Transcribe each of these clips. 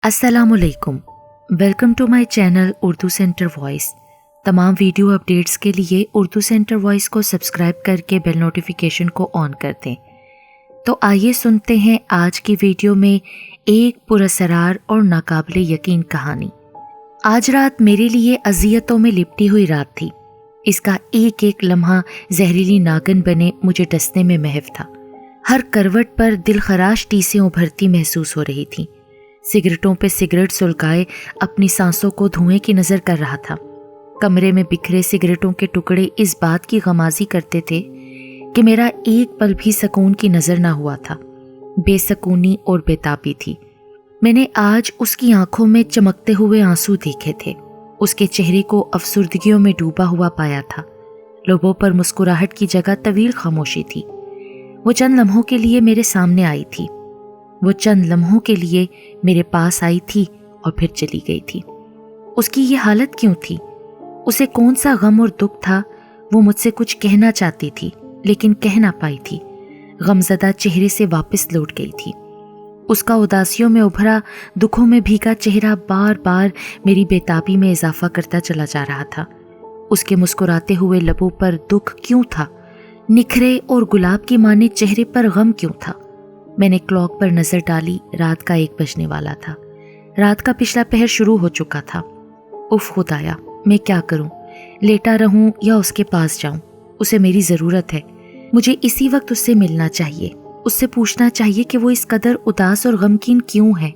अस्सलाम वालेकुम। Welcome to my channel Urdu centre voice. तमाम वीडियो अपडेट्स के लिए उर्दू सेंटर वॉइस को सब्सक्राइब करके बेल नोटिफिकेशन को ऑन कर दें। तो आइए सुनते हैं आज की वीडियो में एक पुरअसरार और नाकाबिले यकीन कहानी। आज रात मेरे लिए अजियतों में लिपटी हुई रात थी। इसका एक एक लम्हा जहरीली नागन बने मुझे डसने में महव था। हर करवट पर दिलखराश टीसें उभरती महसूस हो रही थी। सिगरेटों पे सिगरेट सुलगाए अपनी सांसों को धुएं की नज़र कर रहा था। कमरे में बिखरे सिगरेटों के टुकड़े इस बात की गमाजी करते थे कि मेरा एक पल भी सुकून की नज़र ना हुआ था। बेसकूनी और बेताबी थी। मैंने आज उसकी आंखों में चमकते हुए आंसू देखे थे। उसके चेहरे को अफसुर्दगियों में डूबा हुआ पाया था। लोगों पर मुस्कुराहट की जगह तवील खामोशी थी। वो चंद लम्हों के लिए मेरे सामने आई थी। वो चंद लम्हों के लिए मेरे पास आई थी और फिर चली गई थी। उसकी ये हालत क्यों थी? उसे कौन सा गम और दुख था? वो मुझसे कुछ कहना चाहती थी लेकिन कह ना पाई थी। गमज़दा चेहरे से वापस लौट गई थी। उसका उदासियों में उभरा, दुखों में भीगा चेहरा बार बार मेरी बेताबी में इजाफा करता चला जा रहा था। उसके मुस्कुराते हुए लबों पर दुख क्यों था? निखरे और गुलाब की माने चेहरे पर गम क्यों था? मैंने क्लॉक पर नजर डाली। रात का 1 बजने वाला था। रात का पिछला पहर शुरू हो चुका था। उफ खुदाया, मैं क्या करूं? लेटा रहूं या उसके पास जाऊं? उसे मेरी ज़रूरत है। मुझे इसी वक्त उससे मिलना चाहिए। उससे पूछना चाहिए कि वो इस कदर उदास और गमगीन क्यों है।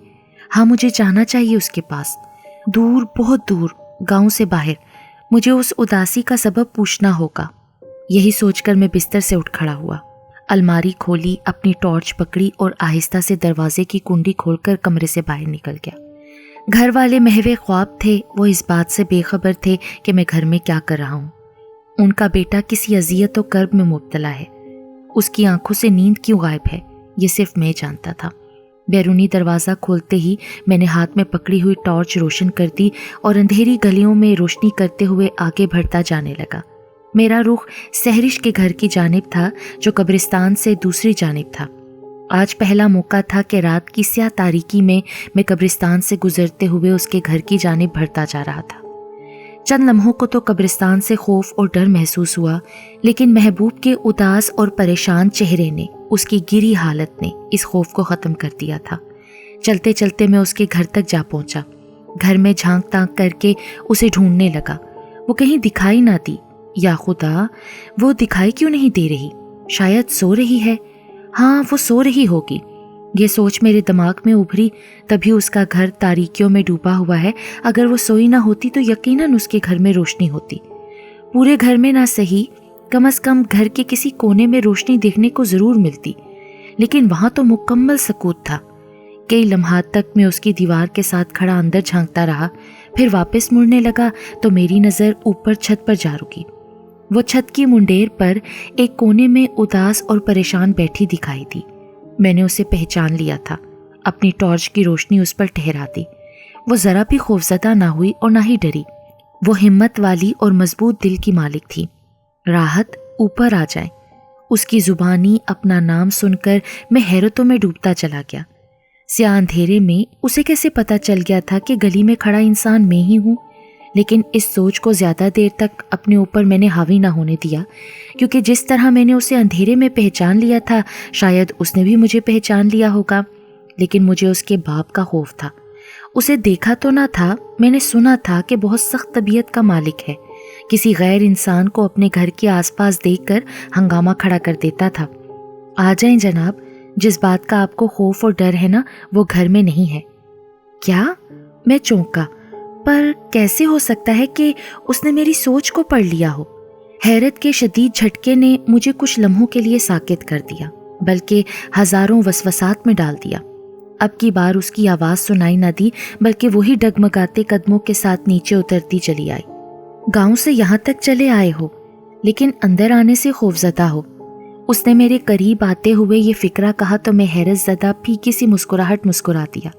हाँ, मुझे जाना चाहिए उसके पास। दूर, बहुत दूर, गांव से बाहर। मुझे उस उदासी का सबब पूछना होगा। यही सोचकर मैं बिस्तर से उठ खड़ा हुआ। अलमारी खोली, अपनी टॉर्च पकड़ी और आहिस्ता से दरवाजे की कुंडी खोलकर कमरे से बाहर निकल गया। घर वाले महवे ख्वाब थे। वो इस बात से बेखबर थे कि मैं घर में क्या कर रहा हूँ। उनका बेटा किसी अजियत और कर्ब में मुब्तला है। उसकी आंखों से नींद क्यों गायब है, ये सिर्फ मैं जानता था। बैरूनी दरवाज़ा खोलते ही मैंने हाथ में पकड़ी हुई टॉर्च रोशन कर दी और अंधेरी गलियों में रोशनी करते हुए आगे बढ़ता जाने लगा। मेरा रुख सहरिश के घर की जानिब था, जो कब्रिस्तान से दूसरी जानिब था। आज पहला मौका था कि रात की स्याह तारीकी में मैं कब्रिस्तान से गुजरते हुए उसके घर की जानिब बढ़ता जा रहा था। चंद लम्हों को तो कब्रिस्तान से खौफ और डर महसूस हुआ, लेकिन महबूब के उदास और परेशान चेहरे ने, उसकी गिरी हालत ने इस खौफ को ख़त्म कर दिया था। चलते चलते मैं उसके घर तक जा पहुंचा। घर में झांक तांक करके उसे ढूंढने लगा। वो कहीं दिखाई ना दी। या खुदा, वो दिखाई क्यों नहीं दे रही? शायद सो रही है। हाँ, वो सो रही होगी। ये सोच मेरे दिमाग में उभरी। तभी उसका घर तारीकियों में डूबा हुआ है। अगर वो सोई ना होती तो यकीनन उसके घर में रोशनी होती। पूरे घर में ना सही, कम से कम घर के किसी कोने में रोशनी देखने को ज़रूर मिलती। लेकिन वहाँ तो मुकम्मल सकूत था। कई लम्हात तक मैं उसकी दीवार के साथ खड़ा अंदर झांकता रहा। फिर वापस मुड़ने लगा तो मेरी नज़र ऊपर छत पर जा रुकी। वो छत की मुंडेर पर एक कोने में उदास और परेशान बैठी दिखाई दी। मैंने उसे पहचान लिया था। अपनी टॉर्च की रोशनी उस पर ठहरा दी। वो ज़रा भी खौफज़दा ना हुई और ना ही डरी। वो हिम्मत वाली और मजबूत दिल की मालिक थी। राहत, ऊपर आ जाए। उसकी ज़ुबानी अपना नाम सुनकर मैं हैरतों में डूबता चला गया। स्याह अंधेरे में उसे कैसे पता चल गया था कि गली में खड़ा इंसान मैं ही हूँ? लेकिन इस सोच को ज़्यादा देर तक अपने ऊपर मैंने हावी ना होने दिया, क्योंकि जिस तरह मैंने उसे अंधेरे में पहचान लिया था, शायद उसने भी मुझे पहचान लिया होगा। लेकिन मुझे उसके बाप का खौफ था। उसे देखा तो ना था, मैंने सुना था कि बहुत सख्त तबीयत का मालिक है। किसी गैर इंसान को अपने घर के आसपास देखकर हंगामा खड़ा कर देता था। आ जाएं जनाब, जिस बात का आपको खौफ और डर है ना, वो घर में नहीं है। क्या? मैं चौंका। पर कैसे हो सकता है कि उसने मेरी सोच को पढ़ लिया हो? हैरत के शदीद झटके ने मुझे कुछ लम्हों के लिए साकित कर दिया, बल्कि हजारों वसवसात में डाल दिया। अब की बार उसकी आवाज़ सुनाई न दी, बल्कि वही डगमगाते कदमों के साथ नीचे उतरती चली आई। गांव से यहाँ तक चले आए हो, लेकिन अंदर आने से खौफजदा हो। उसने मेरे करीब आते हुए ये फिक्रा कहा तो मैं हैरत ज़दा फीकी सी मुस्कुराहट मुस्कुरा दिया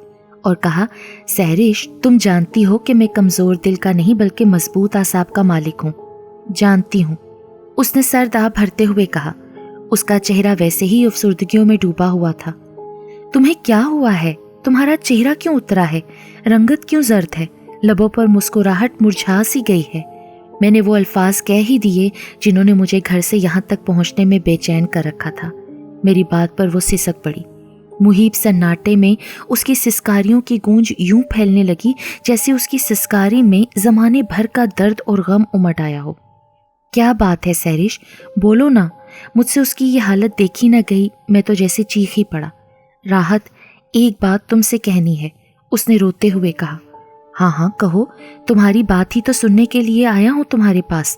और कहा, सहरिश, तुम जानती हो कि मैं कमज़ोर दिल का नहीं बल्कि मजबूत आसाब का मालिक हूँ। जानती हूँ, उसने सर दाह भरते हुए कहा। उसका चेहरा वैसे ही अफसुर्दगियों में डूबा हुआ था। तुम्हें क्या हुआ है? तुम्हारा चेहरा क्यों उतरा है, रंगत क्यों जर्द है, लबों पर मुस्कुराहट मुरझा सी गई है। मैंने वो अल्फाज कह ही दिए जिन्होंने मुझे घर से यहाँ तक पहुँचने में बेचैन कर रखा था। मेरी बात पर वो सिसक पड़ी। मुहीब सन्नाटे में उसकी सिसकारियों की गूंज यूं फैलने लगी जैसे उसकी सिसकारी में ज़माने भर का दर्द और गम उमड़ आया हो। क्या बात है सहरिश, बोलो ना। मुझसे उसकी ये हालत देखी न गई, मैं तो जैसे चीख ही पड़ा। राहत, एक बात तुमसे कहनी है, उसने रोते हुए कहा। हाँ हाँ कहो, तुम्हारी बात ही तो सुनने के लिए आया हूँ तुम्हारे पास।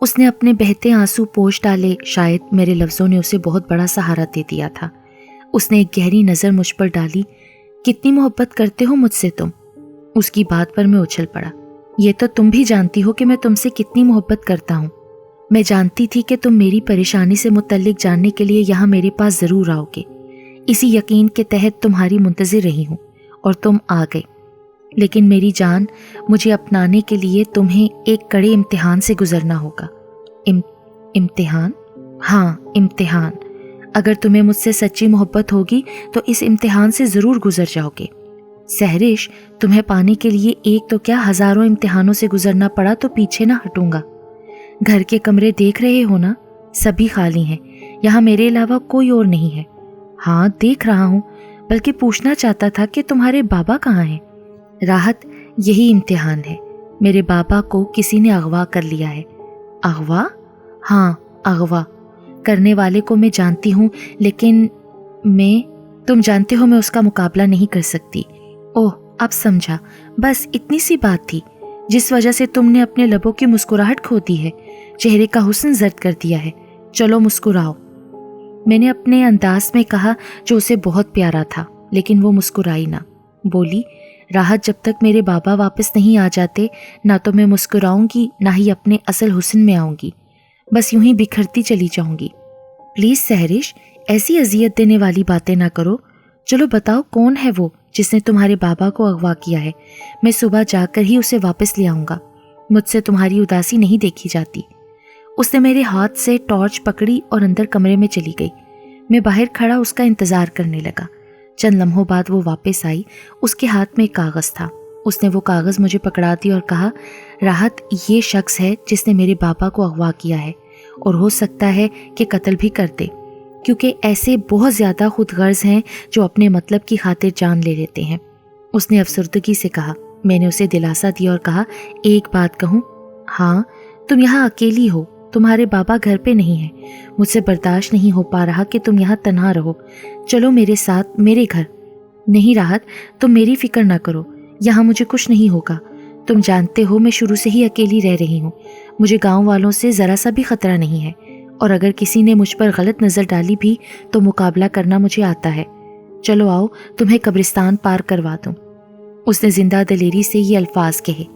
उसने अपने बहते आंसू पोंछ डाले। शायद मेरे लफ्ज़ों ने उसे बहुत बड़ा सहारा दे दिया था। उसने एक गहरी नज़र मुझ पर डाली। कितनी मोहब्बत करते हो मुझसे तुम? उसकी बात पर मैं उछल पड़ा। ये तो तुम भी जानती हो कि मैं तुमसे कितनी मोहब्बत करता हूँ। मैं जानती थी कि तुम मेरी परेशानी से मुतल्लिक जानने के लिए यहाँ मेरे पास ज़रूर आओगे। इसी यकीन के तहत तुम्हारी मुंतज़िर रही हूँ और तुम आ गए। लेकिन मेरी जान, मुझे अपनाने के लिए तुम्हें एक कड़े इम्तिहान से गुजरना होगा। इम्तिहान? हाँ, इम्तिहान। अगर तुम्हें मुझसे सच्ची मोहब्बत होगी तो इस इम्तिहान से ज़रूर गुजर जाओगे। सहरिश, तुम्हें पाने के लिए एक तो क्या हज़ारों इम्तिहानों से गुजरना पड़ा तो पीछे ना हटूंगा। घर के कमरे देख रहे हो ना, सभी खाली हैं। यहाँ मेरे अलावा कोई और नहीं है। हाँ देख रहा हूँ, बल्कि पूछना चाहता था कि तुम्हारे बाबा कहाँ हैं? राहत, यही इम्तिहान है। मेरे बाबा को किसी ने अगवा कर लिया है। अगवा? हाँ, अगवा करने वाले को मैं जानती हूँ, लेकिन तुम जानते हो मैं उसका मुकाबला नहीं कर सकती। ओह, अब समझा। बस इतनी सी बात थी जिस वजह से तुमने अपने लबों की मुस्कुराहट खो दी है, चेहरे का हुस्न जर्द कर दिया है। चलो मुस्कुराओ, मैंने अपने अंदाज में कहा जो उसे बहुत प्यारा था। लेकिन वो मुस्कुराई ना। बोली, राहत, जब तक मेरे बाबा वापस नहीं आ जाते ना तो मैं मुस्कुराऊंगी ना ही अपने असल हुस्न में आऊंगी। बस यूं ही बिखरती चली जाऊंगी। प्लीज़ सहरिश, ऐसी अजियत देने वाली बातें ना करो। चलो बताओ, कौन है वो जिसने तुम्हारे बाबा को अगवा किया है? मैं सुबह जाकर ही उसे वापस ले आऊँगा। मुझसे तुम्हारी उदासी नहीं देखी जाती। उसने मेरे हाथ से टॉर्च पकड़ी और अंदर कमरे में चली गई। मैं बाहर खड़ा उसका इंतज़ार करने लगा। चंद लम्हों बाद वो वापस आई। उसके हाथ में एक कागज़ था। उसने वो कागज़ मुझे पकड़ा दी और कहा, राहत, ये शख्स है जिसने मेरे बाबा को अगवा किया है और हो सकता है कि कत्ल भी कर दे, क्योंकि ऐसे बहुत ज़्यादा खुदगर्ज हैं जो अपने मतलब की खातिर जान ले लेते हैं। उसने अफसरदगी से कहा। मैंने उसे दिलासा दिया और कहा, एक बात कहूँ? हाँ, तुम यहाँ अकेली हो, तुम्हारे बाबा घर पे नहीं है। मुझसे बर्दाश्त नहीं हो पा रहा कि तुम यहाँ तन्हा रहो। चलो मेरे साथ मेरे घर। नहीं राहत, तुम मेरी फिक्र ना करो, यहाँ मुझे कुछ नहीं होगा। तुम जानते हो मैं शुरू से ही अकेली रह रही हूँ। मुझे गांव वालों से ज़रा सा भी ख़तरा नहीं है, और अगर किसी ने मुझ पर गलत नज़र डाली भी तो मुकाबला करना मुझे आता है। चलो आओ, तुम्हें कब्रिस्तान पार करवा दूँ। उसने जिंदा दिलेरी से ये अल्फाज कहे।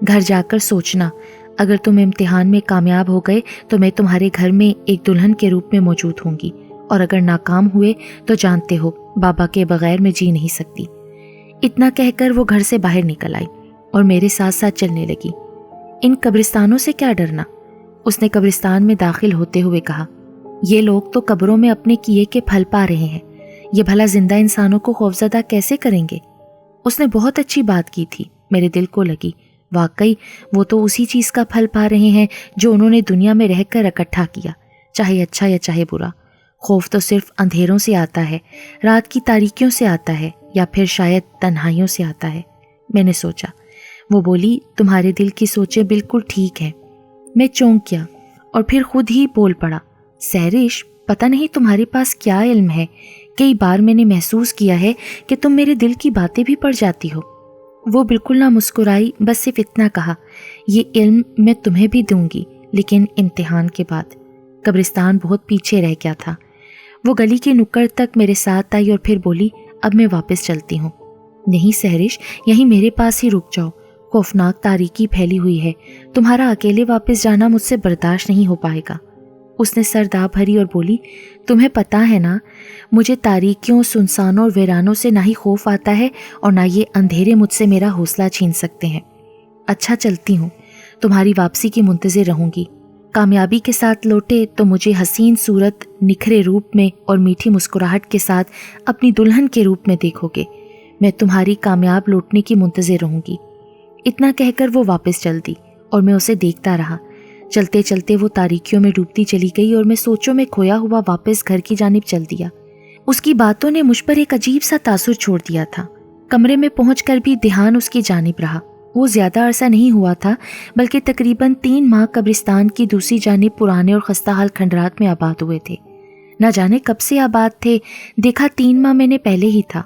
घर जाकर सोचना, अगर तुम इम्तिहान में कामयाब हो गए तो मैं तुम्हारे घर में एक दुल्हन के रूप में मौजूद होंगी, और अगर नाकाम हुए तो जानते हो बाबा के बगैर मैं जी नहीं सकती। इतना कहकर वो घर से बाहर निकल आई और मेरे साथ साथ चलने लगी। इन कब्रिस्तानों से क्या डरना, उसने कब्रिस्तान में दाखिल होते हुए कहा। ये लोग तो कब्रों में अपने किए के फल पा रहे हैं, ये भला जिंदा इंसानों को खौफजदा कैसे करेंगे? उसने बहुत अच्छी बात की थी, मेरे दिल को लगी। वाकई वो तो उसी चीज़ का फल पा रहे हैं जो उन्होंने दुनिया में रहकर इकट्ठा किया, चाहे अच्छा या चाहे बुरा। खौफ तो सिर्फ अंधेरों से आता है, रात की तारीकियों से आता है, या फिर शायद तन्हाइयों से आता है। मैंने सोचा। वो बोली, तुम्हारे दिल की सोचें बिल्कुल ठीक है। मैं चौंक गया और फिर खुद ही बोल पड़ा, सहरिश, पता नहीं तुम्हारे पास क्या इल्म है। कई बार मैंने महसूस किया है कि तुम मेरे दिल की बातें भी पढ़ जाती हो। वो बिल्कुल ना मुस्कुराई, बस सिर्फ इतना कहा, ये इल्म मैं तुम्हें भी दूंगी, लेकिन इम्तिहान के बाद। कब्रिस्तान बहुत पीछे रह गया था। वो गली के नुक्कड़ तक मेरे साथ आई और फिर बोली, अब मैं वापस चलती हूँ। नहीं सहरिश, यहीं मेरे पास ही रुक जाओ। खौफनाक तारीकी फैली हुई है, तुम्हारा अकेले वापस जाना मुझसे बर्दाश्त नहीं हो पाएगा। उसने सर दाब भरी और बोली, तुम्हें पता है ना, मुझे तारीकियों, सुनसानों और वीरानों से ना ही खौफ आता है और ना ये अंधेरे मुझसे मेरा हौसला छीन सकते हैं। अच्छा, चलती हूँ, तुम्हारी वापसी की मुंतज़िर रहूँगी। कामयाबी के साथ लौटे तो मुझे हसीन सूरत, निखरे रूप में और मीठी मुस्कुराहट के साथ अपनी दुल्हन के रूप में देखोगे। میں تمہاری کامیاب لوٹنے کی منتظر رہوں گی۔ اتنا کہہ کر وہ واپس چل دی اور میں اسے دیکھتا رہا۔ چلتے چلتے وہ تاریکیوں میں ڈوبتی چلی گئی اور میں سوچوں میں کھویا ہوا واپس گھر کی جانب چل دیا۔ اس کی باتوں نے مجھ پر ایک عجیب سا تاثر چھوڑ دیا تھا۔ کمرے میں پہنچ کر بھی دھیان اس کی جانب رہا۔ وہ زیادہ عرصہ نہیں ہوا تھا، بلکہ تقریباً 3 ماہ قبرستان کی دوسری جانب پرانے اور خستہ حال کھنڈرات میں آباد ہوئے تھے۔ نہ جانے کب سے آباد تھے، دیکھا 3 ماہ میں نے پہلے ہی تھا۔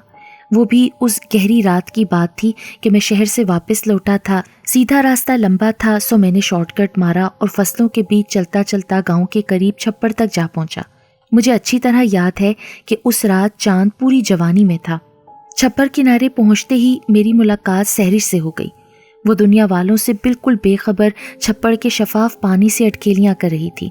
وہ بھی اس گہری رات کی بات تھی کہ میں شہر سے واپس لوٹا تھا۔ سیدھا راستہ لمبا تھا، سو میں نے شارٹ کٹ مارا اور فصلوں کے بیچ چلتا چلتا گاؤں کے قریب چھپڑ تک جا پہنچا۔ مجھے اچھی طرح یاد ہے کہ اس رات چاند پوری جوانی میں تھا۔ چھپر کنارے پہنچتے ہی میری ملاقات سحرش سے ہو گئی۔ وہ دنیا والوں سے بالکل بے خبر چھپڑ کے شفاف پانی سے اٹکیلیاں کر رہی تھی۔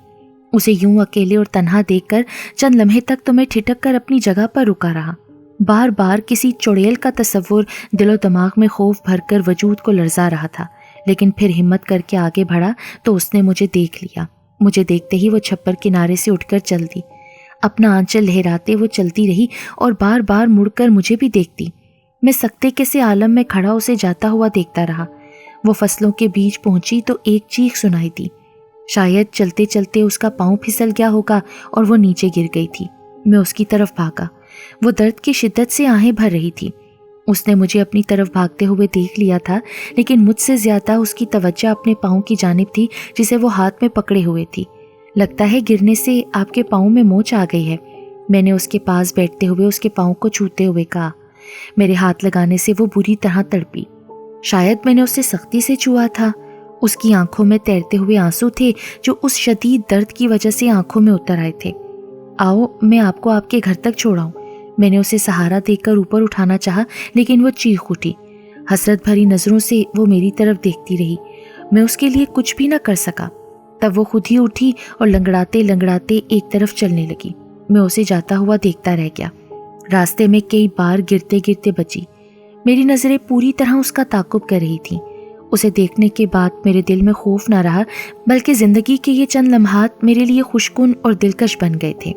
اسے یوں اکیلے اور تنہا دیکھ کر چند لمحے تک تو میں ٹھٹک کر اپنی جگہ پر رکا رہا۔ بار بار کسی چڑیل کا تصور دل و دماغ میں خوف بھر کر وجود کو لرزا رہا تھا، لیکن پھر ہمت کر کے آگے بڑھا تو اس نے مجھے دیکھ لیا۔ مجھے دیکھتے ہی وہ چھپر کنارے سے اٹھ کر چل دی۔ اپنا آنچل لہراتے وہ چلتی رہی اور بار بار مڑ کر مجھے بھی دیکھتی۔ میں سکتے کے سے عالم میں کھڑا اسے جاتا ہوا دیکھتا رہا۔ وہ فصلوں کے بیچ پہنچی تو ایک چیخ سنائی دی۔ شاید چلتے چلتے اس کا پاؤں پھسل گیا ہوگا اور وہ نیچے گر گئی تھی۔ میں اس کی طرف بھاگا۔ وہ درد کی شدت سے آہیں بھر رہی تھی۔ اس نے مجھے اپنی طرف بھاگتے ہوئے دیکھ لیا تھا، لیکن مجھ سے زیادہ اس کی توجہ اپنے پاؤں کی جانب تھی جسے وہ ہاتھ میں پکڑے ہوئے تھی۔ لگتا ہے گرنے سے آپ کے پاؤں میں موچ آ گئی ہے، میں نے اس کے پاس بیٹھتے ہوئے اس کے پاؤں کو چھوتے ہوئے کہا۔ میرے ہاتھ لگانے سے وہ بری طرح تڑپی۔ شاید میں نے اسے سختی سے چھوا تھا۔ اس کی آنکھوں میں تیرتے ہوئے آنسو تھے جو اس شدید درد کی وجہ سے آنکھوں میں اتر آئے تھے۔ آؤ میں آپ کو آپ کے گھر تک چھوڑاؤں۔ میں نے اسے سہارا دے کر اوپر اٹھانا چاہا، لیکن وہ چیخ اٹھی۔ حسرت بھری نظروں سے وہ میری طرف دیکھتی رہی۔ میں اس کے لیے کچھ بھی نہ کر سکا۔ تب وہ خود ہی اٹھی اور لنگڑاتے لنگڑاتے ایک طرف چلنے لگی۔ میں اسے جاتا ہوا دیکھتا رہ گیا۔ راستے میں کئی بار گرتے گرتے بچی۔ میری نظریں پوری طرح اس کا تعاقب کر رہی تھیں۔ اسے دیکھنے کے بعد میرے دل میں خوف نہ رہا، بلکہ زندگی کے یہ چند لمحات میرے لیے خوشکن اور دلکش بن گئے تھے۔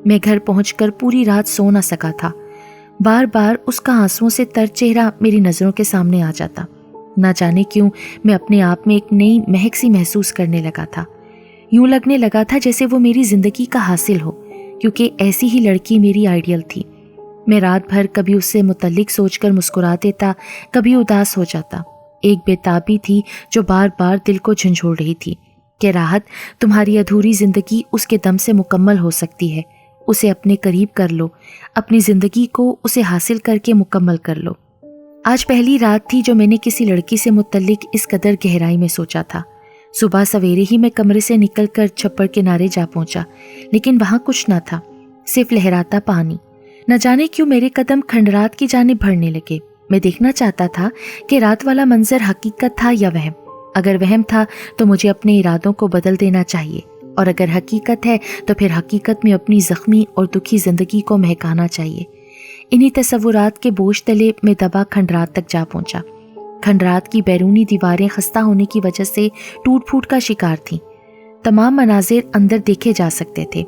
میں گھر پہنچ کر پوری رات سو نہ سکا تھا۔ بار بار اس کا آنسوؤں سے تر چہرہ میری نظروں کے سامنے آ جاتا۔ نہ جانے کیوں میں اپنے آپ میں ایک نئی مہک سی محسوس کرنے لگا تھا۔ یوں لگنے لگا تھا جیسے وہ میری زندگی کا حاصل ہو، کیونکہ ایسی ہی لڑکی میری آئیڈیل تھی۔ میں رات بھر کبھی اس سے متعلق سوچ کر مسکرا دیتا، کبھی اداس ہو جاتا۔ ایک بےتابی تھی جو بار بار دل کو جھنجھوڑ رہی تھی کہ راحت، تمہاری ادھوری زندگی اس کے دم سے مکمل ہو سکتی ہے۔ اسے اپنے قریب کر لو، اپنی زندگی کو اسے حاصل کر کے مکمل کر لو۔ آج پہلی رات تھی جو میں نے کسی لڑکی سے متعلق اس قدر گہرائی میں سوچا تھا۔ صبح سویرے ہی میں کمرے سے نکل کر چھپڑ کنارے جا پہنچا، لیکن وہاں کچھ نہ تھا، صرف لہراتا پانی۔ نہ جانے کیوں میرے قدم کھنڈرات کی جانب بڑھنے لگے۔ میں دیکھنا چاہتا تھا کہ رات والا منظر حقیقت تھا یا وہم۔ اگر وہم تھا تو مجھے اپنے ارادوں کو بدل دینا چاہیے، اور اگر حقیقت ہے تو پھر حقیقت میں اپنی زخمی اور دکھی زندگی کو مہکانا چاہیے۔ انہی تصورات کے بوجھ تلے میں دبا کھنڈرات تک جا پہنچا۔ کھنڈرات کی بیرونی دیواریں خستہ ہونے کی وجہ سے ٹوٹ پھوٹ کا شکار تھیں۔ تمام مناظر اندر دیکھے جا سکتے تھے۔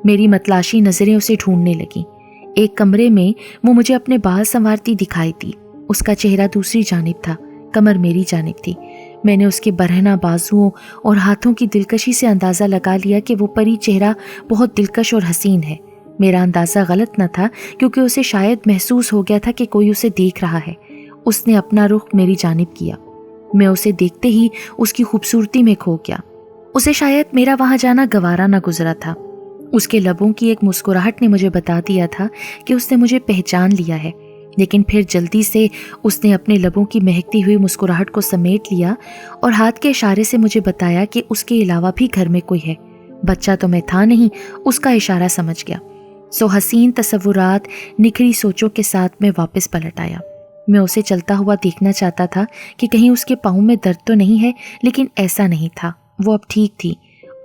میری متلاشی نظریں اسے ڈھونڈنے لگیں۔ ایک کمرے میں وہ مجھے اپنے بال سنوارتی دکھائی دی۔ اس کا چہرہ دوسری جانب تھا، کمر میری جانب تھی۔ میں نے اس کے برہنہ بازوؤں اور ہاتھوں کی دلکشی سے اندازہ لگا لیا کہ وہ پری چہرہ بہت دلکش اور حسین ہے۔ میرا اندازہ غلط نہ تھا، کیونکہ اسے شاید محسوس ہو گیا تھا کہ کوئی اسے دیکھ رہا ہے۔ اس نے اپنا رخ میری جانب کیا۔ میں اسے دیکھتے ہی اس کی خوبصورتی میں کھو گیا۔ اسے شاید میرا وہاں جانا گوارا نہ گزرا تھا۔ اس کے لبوں کی ایک مسکراہٹ نے مجھے بتا دیا تھا کہ اس نے مجھے پہچان لیا ہے، لیکن پھر جلدی سے اس نے اپنے لبوں کی مہکتی ہوئی مسکراہٹ کو سمیٹ لیا اور ہاتھ کے اشارے سے مجھے بتایا کہ اس کے علاوہ بھی گھر میں کوئی ہے۔ بچہ تو میں تھا نہیں، اس کا اشارہ سمجھ گیا۔ سو حسین تصورات، نکھری سوچوں کے ساتھ میں واپس پلٹ آیا۔ میں اسے چلتا ہوا دیکھنا چاہتا تھا کہ کہیں اس کے پاؤں میں درد تو نہیں ہے، لیکن ایسا نہیں تھا، وہ اب ٹھیک تھی۔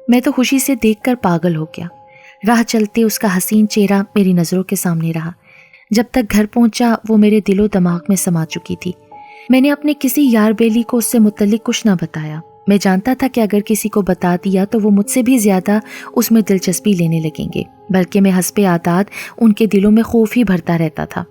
میں تو خوشی سے دیکھ کر پاگل ہو گیا۔ راہ چلتے اس کا حسین چہرہ میری نظروں کے سامنے رہا۔ جب تک گھر پہنچا وہ میرے دل و دماغ میں سما چکی تھی۔ میں نے اپنے کسی یار بیلی کو اس سے متعلق کچھ نہ بتایا۔ میں جانتا تھا کہ اگر کسی کو بتا دیا تو وہ مجھ سے بھی زیادہ اس میں دلچسپی لینے لگیں گے، بلکہ میں حسب عادات ان کے دلوں میں خوف ہی بھرتا رہتا تھا۔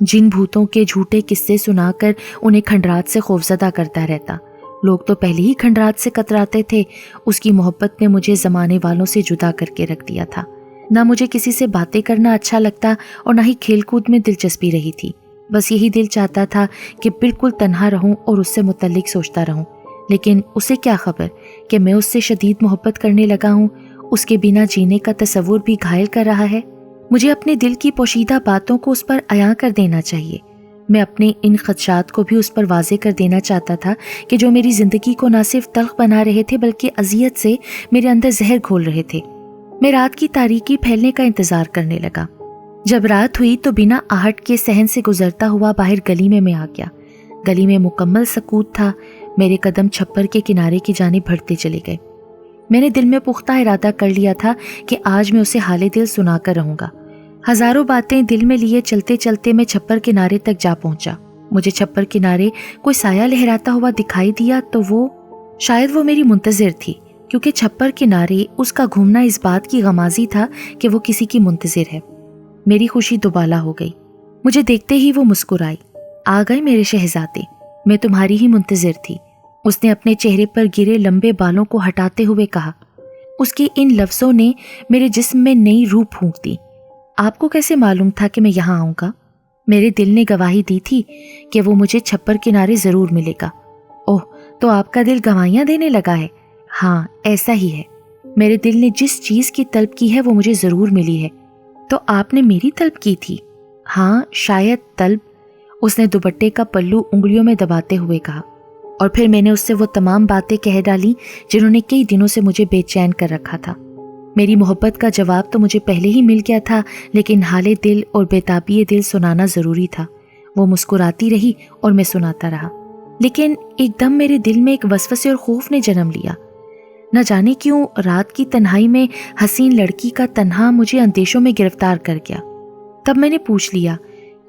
जिन भूतों के झूठे किस्से सुनाकर उन्हें खंडरात से खौफजदा करता रहता। लोग तो पहले ही खंडरात से कतराते थे, उसकी मोहब्बत ने मुझे ज़माने वालों से जुदा करके रख दिया था। ना मुझे किसी से बातें करना अच्छा लगता और ना ही खेल कूद में दिलचस्पी रही थी। बस यही दिल चाहता था कि बिल्कुल तन्हा रहूं और उससे मुतल्लिक सोचता रहूं। लेकिन उसे क्या खबर कि मैं उससे शदीद मोहब्बत करने लगा हूं। उसके बिना जीने का तसव्वुर भी घायल कर रहा है। मुझे अपने दिल की पोशीदा बातों को उस पर अयां कर देना चाहिए। मैं अपने इन खदशात को भी उस पर वाज़े कर देना चाहता था कि जो मेरी ज़िंदगी को ना सिर्फ तल्ख बना रहे थे बल्कि अजियत से मेरे अंदर जहर घोल रहे थे। मैं रात की तारीकी फैलने का इंतज़ार करने लगा। जब रात हुई तो बिना आहट के सहन से गुजरता हुआ बाहर गली में मैं आ गया। गली में मुकम्मल सकूत था। मेरे कदम छप्पर के किनारे की जानिब बढ़ते चले गए। मैंने दिल में पुख्ता इरादा कर लिया था कि आज मैं उसे हाले दिल सुनाकर रहूंगा। हजारों बातें दिल में लिए चलते चलते मैं छप्पर किनारे तक जा पहुंचा। मुझे छप्पर किनारे कोई साया लहराता हुआ दिखाई दिया तो शायद वो मेरी मुंतजिर थी, क्योंकि छप्पर किनारे उसका घूमना इस बात की गमाजी था कि वो किसी की मुंतजिर है। मेरी खुशी दुबाला हो गई। मुझे देखते ही वो मुस्कुराई। आ गए मेरे शहजादे, मैं तुम्हारी ही मुंतजिर थी। उसने अपने चेहरे पर गिरे लंबे बालों को हटाते हुए कहा। उसके इन लफ्ज़ों ने मेरे जिस्म में नई रूह फूंक दी। आपको कैसे मालूम था कि मैं यहाँ आऊँगा? मेरे दिल ने गवाही दी थी कि वो मुझे छप्पर किनारे ज़रूर मिलेगा। ओह, तो आपका दिल गवाहियाँ देने लगा है? हाँ, ऐसा ही है। मेरे दिल ने जिस चीज़ की तलब की है वो मुझे ज़रूर मिली है। तो आपने मेरी तलब की थी? हाँ, शायद तलब, उसने दुपट्टे का पल्लू उंगलियों में दबाते हुए कहा। और फिर मैंने उससे वो तमाम बातें कह डाली जिन्होंने कई दिनों से मुझे बेचैन कर रखा था। मेरी मोहब्बत का जवाब तो मुझे पहले ही मिल गया था, लेकिन हाले दिल और बेताबी दिल सुनाना ज़रूरी था। वो मुस्कुराती रही और मैं सुनाता रहा। लेकिन एकदम मेरे दिल में एक वसवसे और खौफ ने जन्म लिया। न जाने क्यों रात की तन्हाई में हसीन लड़की का तन्हा मुझे अंदेशों में गिरफ्तार कर गया। तब मैंने पूछ लिया,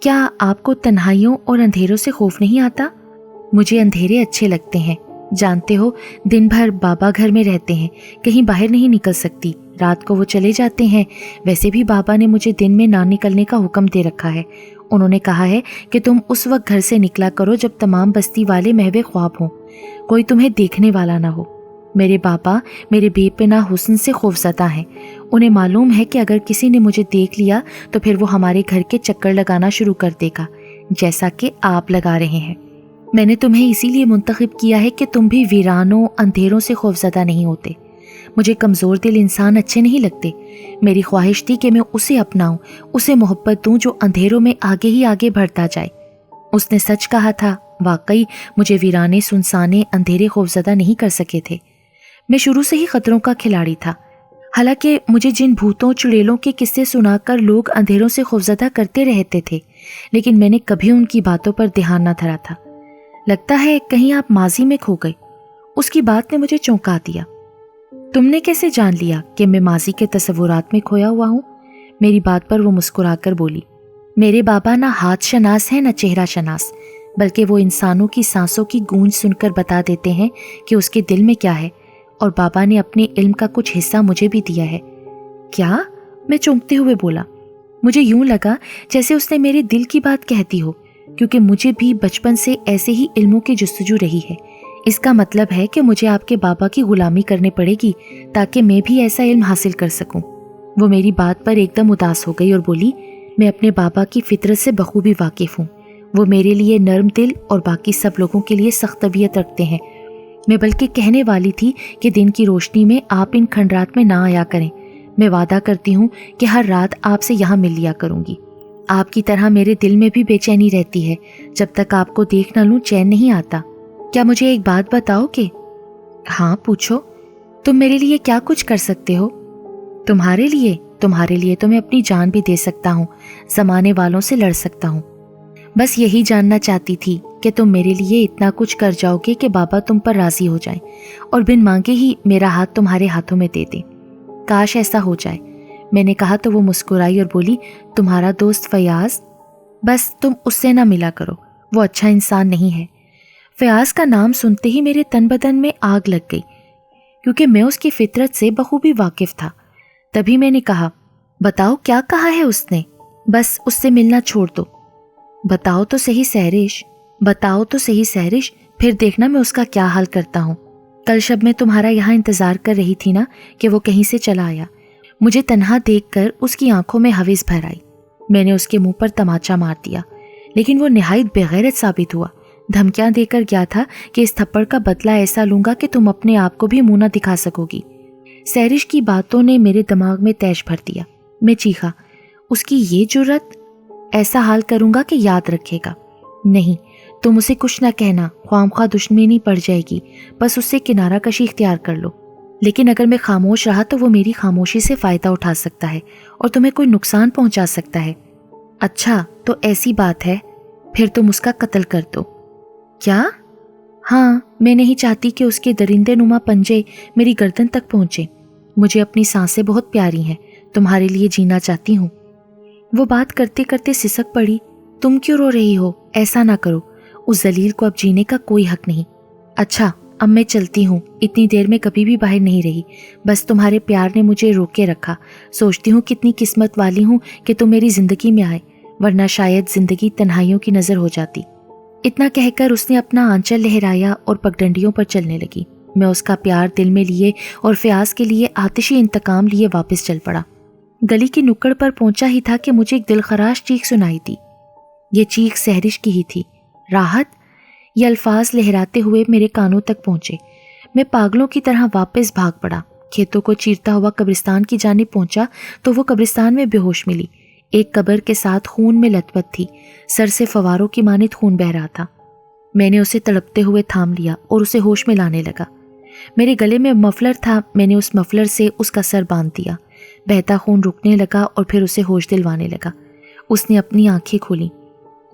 क्या आपको तन्हाइयों और अंधेरों से खौफ नहीं आता? मुझे अंधेरे अच्छे लगते हैं। जानते हो, दिन भर बाबा घर में रहते हैं, कहीं बाहर नहीं निकल सकती। रात को वो चले जाते हैं। वैसे भी बाबा ने मुझे दिन में ना निकलने का हुक्म दे रखा है। उन्होंने कहा है कि तुम उस वक्त घर से निकला करो जब तमाम बस्ती वाले महवे ख्वाब हों, कोई तुम्हें देखने वाला ना हो। मेरे बाबा मेरे बेपनाह हुस्न से खौफज़दा हैं। उन्हें मालूम है कि अगर किसी ने मुझे देख लिया तो फिर वो हमारे घर के चक्कर लगाना शुरू कर देगा, जैसा कि आप लगा रहे हैं। मैंने तुम्हें इसीलिए मुंतखब किया है कि तुम भी वीरानों अंधेरों से खौफज़दा नहीं होते। मुझे कमज़ोर दिल इंसान अच्छे नहीं लगते। मेरी ख्वाहिश थी कि मैं उसे अपनाऊं, उसे मोहब्बत दूं जो अंधेरों में आगे ही आगे बढ़ता जाए। उसने सच कहा था। वाकई मुझे वीराने सुनसाने अंधेरे खौफज़दा नहीं कर सके थे। मैं शुरू से ही खतरों का खिलाड़ी था। हालांकि मुझे जिन भूतों चुड़ैलों के किस्से सुनाकर लोग अंधेरों से खौफज़दा करते रहते थे, लेकिन मैंने कभी उनकी बातों पर ध्यान न धरा था। लगता है कहीं आप माजी में खो गए। उसकी बात ने मुझे चौंका दिया। तुमने कैसे जान लिया कि मैं माजी के तसव्वुरात में खोया हुआ हूँ? मेरी बात पर वो मुस्कुराकर बोली, मेरे बाबा ना हाथ शनास है न चेहरा शनास, बल्कि वो इंसानों की सांसों की गूंज सुनकर बता देते हैं कि उसके दिल में क्या है। और बाबा ने अपने इल्म का कुछ हिस्सा मुझे भी दिया है। क्या? मैं चौंकते हुए बोला। मुझे यूं लगा जैसे उसने मेरे दिल की बात कहती हो, क्योंकि मुझे भी बचपन से ऐसे ही इल्मों की जुस्तजू रही है। इसका मतलब है कि मुझे आपके बाबा की गुलामी करनी पड़ेगी ताकि मैं भी ऐसा इल्म हासिल कर सकूं। वो मेरी बात पर एकदम उदास हो गई और बोली, मैं अपने बाबा की फितरत से बखूबी वाकिफ हूँ। वो मेरे लिए नरम दिल और बाकी सब लोगों के लिए सख्त तबीयत रखते हैं। मैं बल्कि कहने वाली थी कि दिन की रोशनी में आप इन खंडरात में ना आया करें। मैं वादा करती हूँ कि हर रात आपसे यहाँ मिल लिया करूँगी। आपकी तरह मेरे दिल में भी बेचैनी रहती है। जब तक आपको देख न लूँ चैन नहीं आता। क्या मुझे एक बात बताओगे? हाँ, पूछो। तुम मेरे लिए क्या कुछ कर सकते हो? तुम्हारे लिए तो मैं अपनी जान भी दे सकता हूँ, ज़माने वालों से लड़ सकता हूँ। बस यही जानना चाहती थी कि तुम मेरे लिए इतना कुछ कर जाओगे कि बाबा तुम पर राजी हो जाएं और बिन मांगे ही मेरा हाथ तुम्हारे हाथों में दे दें। काश ऐसा हो जाए, मैंने कहा तो वो मुस्कुराई और बोली, तुम्हारा दोस्त फयाज? बस तुम उससे ना मिला करो, वो अच्छा इंसान नहीं है। फयाज का नाम सुनते ही मेरे तन बदन में आग लग गई, क्योंकि मैं उसकी फितरत से बखूबी वाकिफ था। तभी मैंने कहा, बताओ क्या कहा है उसने? बस उससे मिलना छोड़ दो। بتاؤ تو صحیح سہرش، پھر دیکھنا میں اس کا کیا حال کرتا ہوں۔ کل شب میں تمہارا یہاں انتظار کر رہی تھی نا کہ وہ کہیں سے چلا آیا۔ مجھے تنہا دیکھ کر اس کی آنکھوں میں ہوس بھر آئی۔ میں نے اس کے منہ پر تماچا مار دیا، لیکن وہ نہایت بےغیرت ثابت ہوا۔ دھمکیاں دے کر گیا تھا کہ اس تھپڑ کا بدلہ ایسا لوں گا کہ تم اپنے آپ کو بھی منہ نہ دکھا سکو گی۔ سہرش کی باتوں نے میرے دماغ میں تیش بھر دیا۔ میں چیخا، اس کی یہ جرأت! ایسا حال کروں گا کہ یاد رکھے گا۔ نہیں، تم اسے کچھ نہ کہنا، خواہ دشمنی پڑ جائے گی، بس اس سے کنارہ کشی اختیار کر لو۔ لیکن اگر میں خاموش رہا تو وہ میری خاموشی سے فائدہ اٹھا سکتا ہے اور تمہیں کوئی نقصان پہنچا سکتا ہے۔ اچھا تو ایسی بات ہے، پھر تم اس کا قتل کر دو۔ کیا؟ ہاں، میں نہیں چاہتی کہ اس کے درندے نما پنجے میری گردن تک پہنچے۔ مجھے اپنی سانسیں بہت پیاری ہیں، تمہارے لیے جینا چاہتی ہوں۔ وہ بات کرتے کرتے سسک پڑی۔ تم کیوں رو رہی ہو؟ ایسا نہ کرو، اس ذلیل کو اب جینے کا کوئی حق نہیں۔ اچھا اب میں چلتی ہوں، اتنی دیر میں کبھی بھی باہر نہیں رہی، بس تمہارے پیار نے مجھے روکے رکھا۔ سوچتی ہوں کتنی قسمت والی ہوں کہ تم میری زندگی میں آئے، ورنہ شاید زندگی تنہائیوں کی نظر ہو جاتی۔ اتنا کہہ کر اس نے اپنا آنچل لہرایا اور پگڈنڈیوں پر چلنے لگی۔ میں اس کا پیار دل میں لیے اور فیاض کے لیے آتشی انتقام لیے واپس چل پڑا۔ گلی کی نکڑ پر پہنچا ہی تھا کہ مجھے ایک دلخراش چیخ سنائی دی۔ یہ چیخ سہرش کی ہی تھی۔ راحت! یہ الفاظ لہراتے ہوئے میرے کانوں تک پہنچے۔ میں پاگلوں کی طرح واپس بھاگ پڑا۔ کھیتوں کو چیرتا ہوا قبرستان کی جانب پہنچا تو وہ قبرستان میں بے ہوش ملی۔ ایک قبر کے ساتھ خون میں لت پت تھی، سر سے فواروں کی مانند خون بہہ رہا تھا۔ میں نے اسے تڑپتے ہوئے تھام لیا اور اسے ہوش میں لانے لگا۔ میرے گلے میں مفلر تھا، میں نے اس مفلر سے اس کا سر باندھ دیا۔ بہتا خون رکنے لگا اور پھر اسے ہوش دلوانے لگا۔ اس نے اپنی آنکھیں کھولیں۔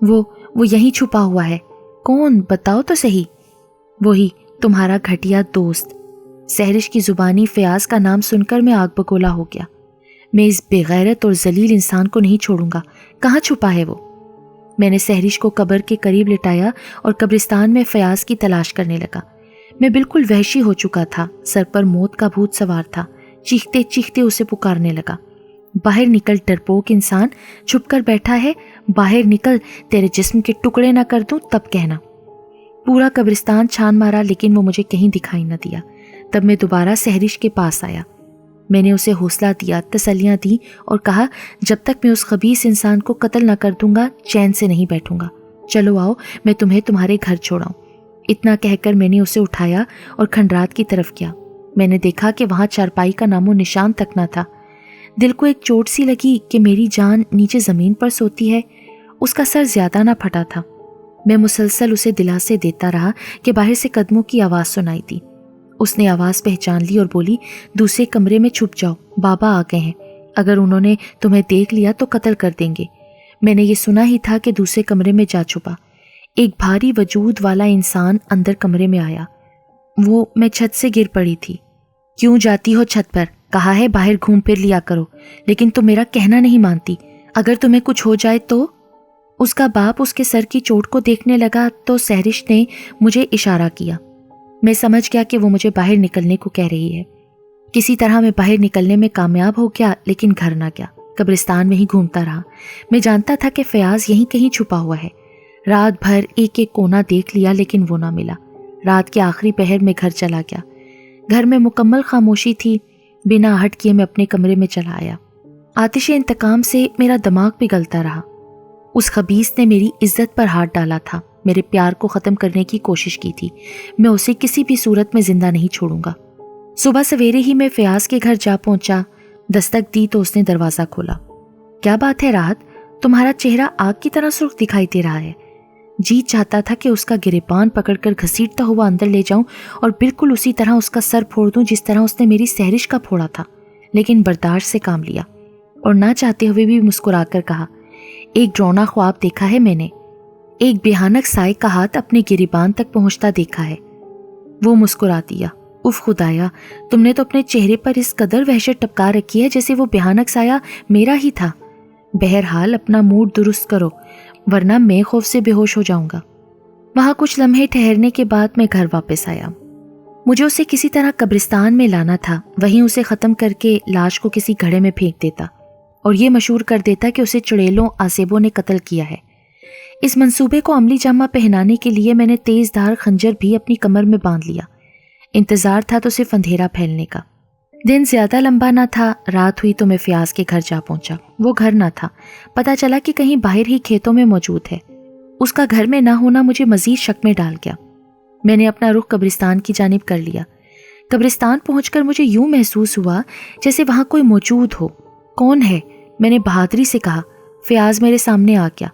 وہ یہیں چھپا ہوا ہے۔ کون؟ بتاؤ تو صحیح۔ وہی تمہارا گھٹیا دوست۔ سہرش کی زبانی فیاض کا نام سن کر میں آگ بگولا ہو گیا۔ میں اس بے غیرت اور ذلیل انسان کو نہیں چھوڑوں گا۔ کہاں چھپا ہے وہ؟ میں نے سہرش کو قبر کے قریب لٹایا اور قبرستان میں فیاض کی تلاش کرنے لگا۔ میں بالکل وحشی ہو چکا تھا، سر پر موت کا بھوت سوار تھا۔ چیختے چیختے اسے پکارنے لگا، باہر نکل ڈرپوک انسان، چھپ کر بیٹھا ہے، باہر نکل، تیرے جسم کے ٹکڑے نہ کر دوں تب کہنا۔ پورا قبرستان چھان مارا لیکن وہ مجھے کہیں دکھائی نہ دیا۔ تب میں دوبارہ سہرش کے پاس آیا۔ میں نے اسے حوصلہ دیا، تسلیاں دیں اور کہا جب تک میں اس خبیث انسان کو قتل نہ کر دوں گا چین سے نہیں بیٹھوں گا۔ چلو آؤ، میں تمہیں تمہارے گھر چھوڑاؤں۔ اتنا کہہ کر میں نے اسے اٹھایا اور کھنڈرات کی طرف کیا۔ میں نے دیکھا کہ وہاں چارپائی کا نام و نشان تک نہ تھا۔ دل کو ایک چوٹ سی لگی کہ میری جان نیچے زمین پر سوتی ہے۔ اس کا سر زیادہ نہ پھٹا تھا۔ میں مسلسل اسے دلاسے دیتا رہا کہ باہر سے قدموں کی آواز سنائی دی۔ اس نے آواز پہچان لی اور بولی، دوسرے کمرے میں چھپ جاؤ، بابا آ گئے ہیں، اگر انہوں نے تمہیں دیکھ لیا تو قتل کر دیں گے۔ میں نے یہ سنا ہی تھا کہ دوسرے کمرے میں جا چھپا۔ ایک بھاری وجود والا انسان اندر کمرے میں آیا۔ میں چھت سے گر پڑی تھی۔ کیوں جاتی ہو چھت پر؟ کہا ہے باہر گھوم پھر لیا کرو، لیکن تم میرا کہنا نہیں مانتی۔ اگر تمہیں کچھ ہو جائے تو؟ اس کا باپ اس کے سر کی چوٹ کو دیکھنے لگا تو سہرش نے مجھے اشارہ کیا۔ میں سمجھ گیا کہ وہ مجھے باہر نکلنے کو کہہ رہی ہے۔ کسی طرح میں باہر نکلنے میں کامیاب ہو گیا، لیکن گھر نہ گیا، قبرستان میں ہی گھومتا رہا۔ میں جانتا تھا کہ فیاض یہیں کہیں چھپا ہوا ہے۔ رات بھر ایک ایک کونا دیکھ لیا لیکن وہ نہ ملا۔ رات کے آخری پہر میں گھر چلا گیا۔ گھر میں مکمل خاموشی تھی۔ بنا ہٹ کیے میں اپنے کمرے میں چلا آیا۔ آتش انتقام سے میرا دماغ پگھلتا رہا۔ اس خبیث نے میری عزت پر ہاتھ ڈالا تھا، میرے پیار کو ختم کرنے کی کوشش کی تھی۔ میں اسے کسی بھی صورت میں زندہ نہیں چھوڑوں گا۔ صبح سویرے ہی میں فیاض کے گھر جا پہنچا۔ دستک دی تو اس نے دروازہ کھولا۔ کیا بات ہے راحت، تمہارا چہرہ آگ کی طرح سرخ دکھائی دے رہا ہے۔ جی چاہتا تھا کہ اس کا گریبان پکڑ کر گھسیٹتا ہوا اندر لے جاؤں اور بالکل اسی طرح اس کا سر پھوڑ دوں جس طرح اس نے میری سہرش کا پھوڑا تھا، لیکن برداشت سے کام لیا اور نہ چاہتے ہوئے بھی مسکرا کر کہا، ایک ڈرونا خواب دیکھا ہے میں نے، ایک بھیانک سائے کا ہاتھ اپنے گریبان تک پہنچتا دیکھا ہے۔ وہ مسکرا دیا۔ اف خدایا، تم نے تو اپنے چہرے پر اس قدر وحشت ٹپکا رکھی ہے جیسے وہ بھیانک سایہ میرا ہی تھا۔ بہرحال اپنا موڈ درست کرو ورنہ میں خوف سے بے ہوش ہو جاؤں گا۔ وہاں کچھ لمحے ٹھہرنے کے بعد میں گھر واپس آیا۔ مجھے اسے کسی طرح قبرستان میں لانا تھا، وہیں اسے ختم کر کے لاش کو کسی گھڑے میں پھینک دیتا اور یہ مشہور کر دیتا کہ اسے چڑیلوں آسیبوں نے قتل کیا ہے۔ इस मंसूबे को अमली जामा पहनाने के लिए मैंने तेज धार खंजर भी अपनी कमर में बांध लिया। इंतजार था तो सिर्फ अंधेरा फैलने का। दिन ज्यादा लंबा ना था। रात हुई तो मैं फयाज के घर जा पहुंचा। वो घर ना था, पता चला कि कहीं बाहर ही खेतों में मौजूद है। उसका घर में ना होना मुझे मजीद शक में डाल गया। मैंने अपना रुख कब्रिस्तान की जानिब कर लिया। कब्रिस्तान पहुंचकर मुझे यूं महसूस हुआ जैसे वहां कोई मौजूद हो। कौन है? मैंने बहादुरी से कहा। फयाज मेरे सामने आ गया।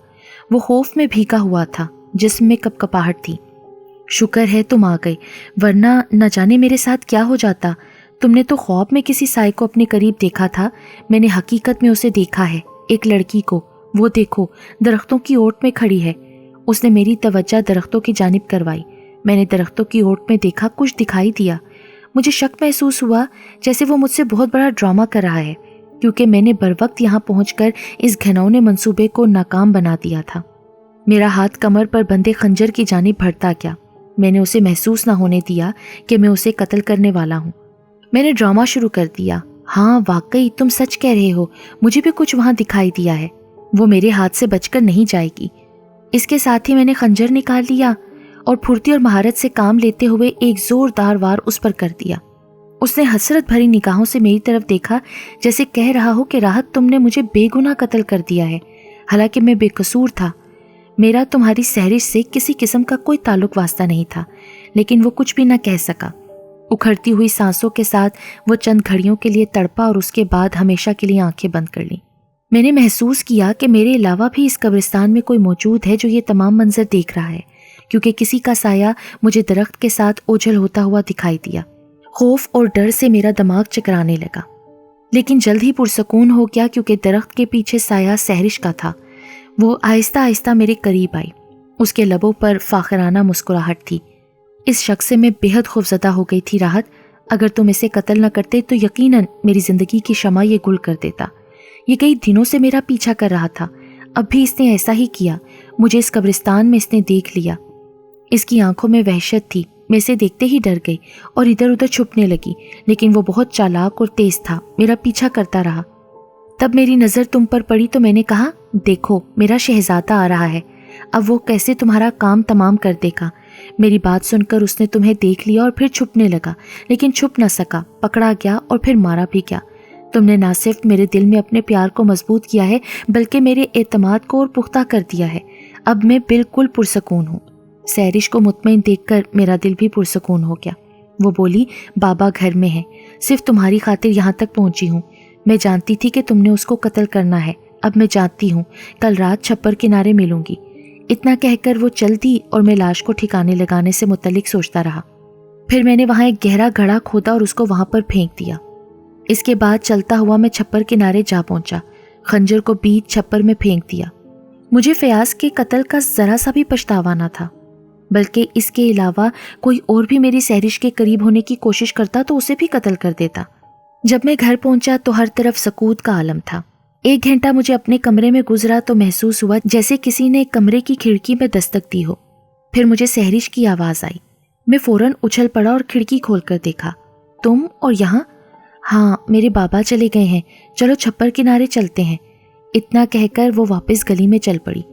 वो खौफ में भीगा हुआ था, जिस्म में कपकपाहट थी। शुक्र है तुम आ गई, वरना न जाने मेरे साथ क्या हो जाता। तुमने तो ख्वाब में किसी साई को अपने करीब देखा था, मैंने हकीकत में उसे देखा है, एक लड़की को। वो देखो, दरख्तों की ओट में खड़ी है। उसने मेरी तवज्जो दरख्तों की जानिब करवाई। मैंने दरख्तों की ओट में देखा, कुछ दिखाई दिया। मुझे शक महसूस हुआ जैसे वो मुझसे बहुत बड़ा ड्रामा कर रहा है, क्योंकि मैंने बरवक्त यहाँ पहुंचकर इस घिनौने मंसूबे को नाकाम बना दिया था। मेरा हाथ कमर पर बंधे खंजर की जानिब बढ़ता गया। मैंने उसे महसूस न होने दिया कि मैं उसे कत्ल करने वाला हूँ। मैंने ड्रामा शुरू कर दिया। हाँ वाकई तुम सच कह रहे हो, मुझे भी कुछ वहाँ दिखाई दिया है। वो मेरे हाथ से बचकर नहीं जाएगी। इसके साथ ही मैंने खंजर निकाल लिया और फुर्ती और महारत से काम लेते हुए एक जोरदार वार उस पर कर दिया। उसने हसरत भरी निगाहों से मेरी तरफ देखा, जैसे कह रहा हो कि राहत, तुमने मुझे बेगुनाह कत्ल कर दिया है, हालांकि मैं बेकसूर था। मेरा तुम्हारी सहरिश से किसी किस्म का कोई ताल्लुक वास्ता नहीं था, लेकिन वो कुछ भी न कह सका। उखड़ती हुई सांसों के साथ वो चंद घड़ियों के लिए तड़पा और उसके बाद हमेशा के लिए आंखें बंद कर ली। मैंने महसूस किया कि मेरे अलावा भी इस कब्रिस्तान में कोई मौजूद है जो ये तमाम मंजर देख रहा है, क्योंकि किसी का साया मुझे दरख्त के साथ ओझल होता हुआ दिखाई दिया। खौफ और डर से मेरा दिमाग चकराने लगा, लेकिन जल्द ही पुरसकून हो गया, क्योंकि दरख्त के पीछे साया सहरिश का था। वो आहिस्ता आहिस्ता मेरे करीब आई। उसके लबों पर फाखराना मुस्कुराहट थी। इस शख्स से मैं बेहद खौफजदा हो गई थी। राहत, अगर तुम इसे कत्ल न करते तो यकीनन मेरी जिंदगी की शमा ये गुल कर देता। ये कई दिनों से मेरा पीछा कर रहा था, अब भी इसने ऐसा ही किया। मुझे इस कब्रिस्तान में इसने देख लिया। इसकी आंखों में वहशत थी। मैं इसे देखते ही डर गई और इधर उधर छुपने लगी, लेकिन वो बहुत चालाक और तेज था, मेरा पीछा करता रहा। तब मेरी नज़र तुम पर पड़ी तो मैंने कहा, देखो मेरा शहजादा आ रहा है, अब वो कैसे तुम्हारा काम तमाम कर देगा। मेरी बात सुनकर उसने तुम्हें देख लिया और फिर छुपने लगा, लेकिन छुप न सका, पकड़ा गया और फिर मारा भी गया। तुमने ना सिर्फ मेरे दिल में अपने प्यार को मजबूत किया है, बल्कि मेरे एतमाद को और पुख्ता कर दिया है। अब मैं बिल्कुल पुरसकून हूँ। सहरिश को मुतमईन देखकर मेरा दिल भी पुरसकून हो गया। वो बोली, बाबा घर में है, सिर्फ तुम्हारी खातिर यहाँ तक पहुँची हूँ। मैं जानती थी कि तुमने उसको कत्ल करना है, अब मैं जानती हूँ, कल रात छप्पर किनारे मिलूंगी। इतना कहकर वो चल दी और मैं लाश को ठिकाने लगाने से मुतल्लिक सोचता रहा। फिर मैंने वहाँ एक गहरा गड्ढा खोदा और उसको वहाँ पर फेंक दिया। इसके बाद चलता हुआ मैं छप्पर किनारे जा पहुँचा। खंजर को बीच छप्पर में फेंक दिया। मुझे फयाज के कत्ल का जरा सा भी पछतावा न था, बल्कि इसके अलावा कोई और भी मेरी सहरिश के करीब होने की कोशिश करता तो उसे भी कत्ल कर देता। जब मैं घर पहुंचा तो हर तरफ सकूत का आलम था। 1 घंटा मुझे अपने कमरे में गुजरा तो महसूस हुआ जैसे किसी ने कमरे की खिड़की में दस्तक दी हो। फिर मुझे सहरिश की आवाज आई। मैं फौरन उछल पड़ा और खिड़की खोलकर देखा। तुम और यहाँ? हाँ, मेरे बाबा चले गए हैं, चलो छप्पर किनारे चलते हैं। इतना कहकर वो वापस गली में चल पड़ी।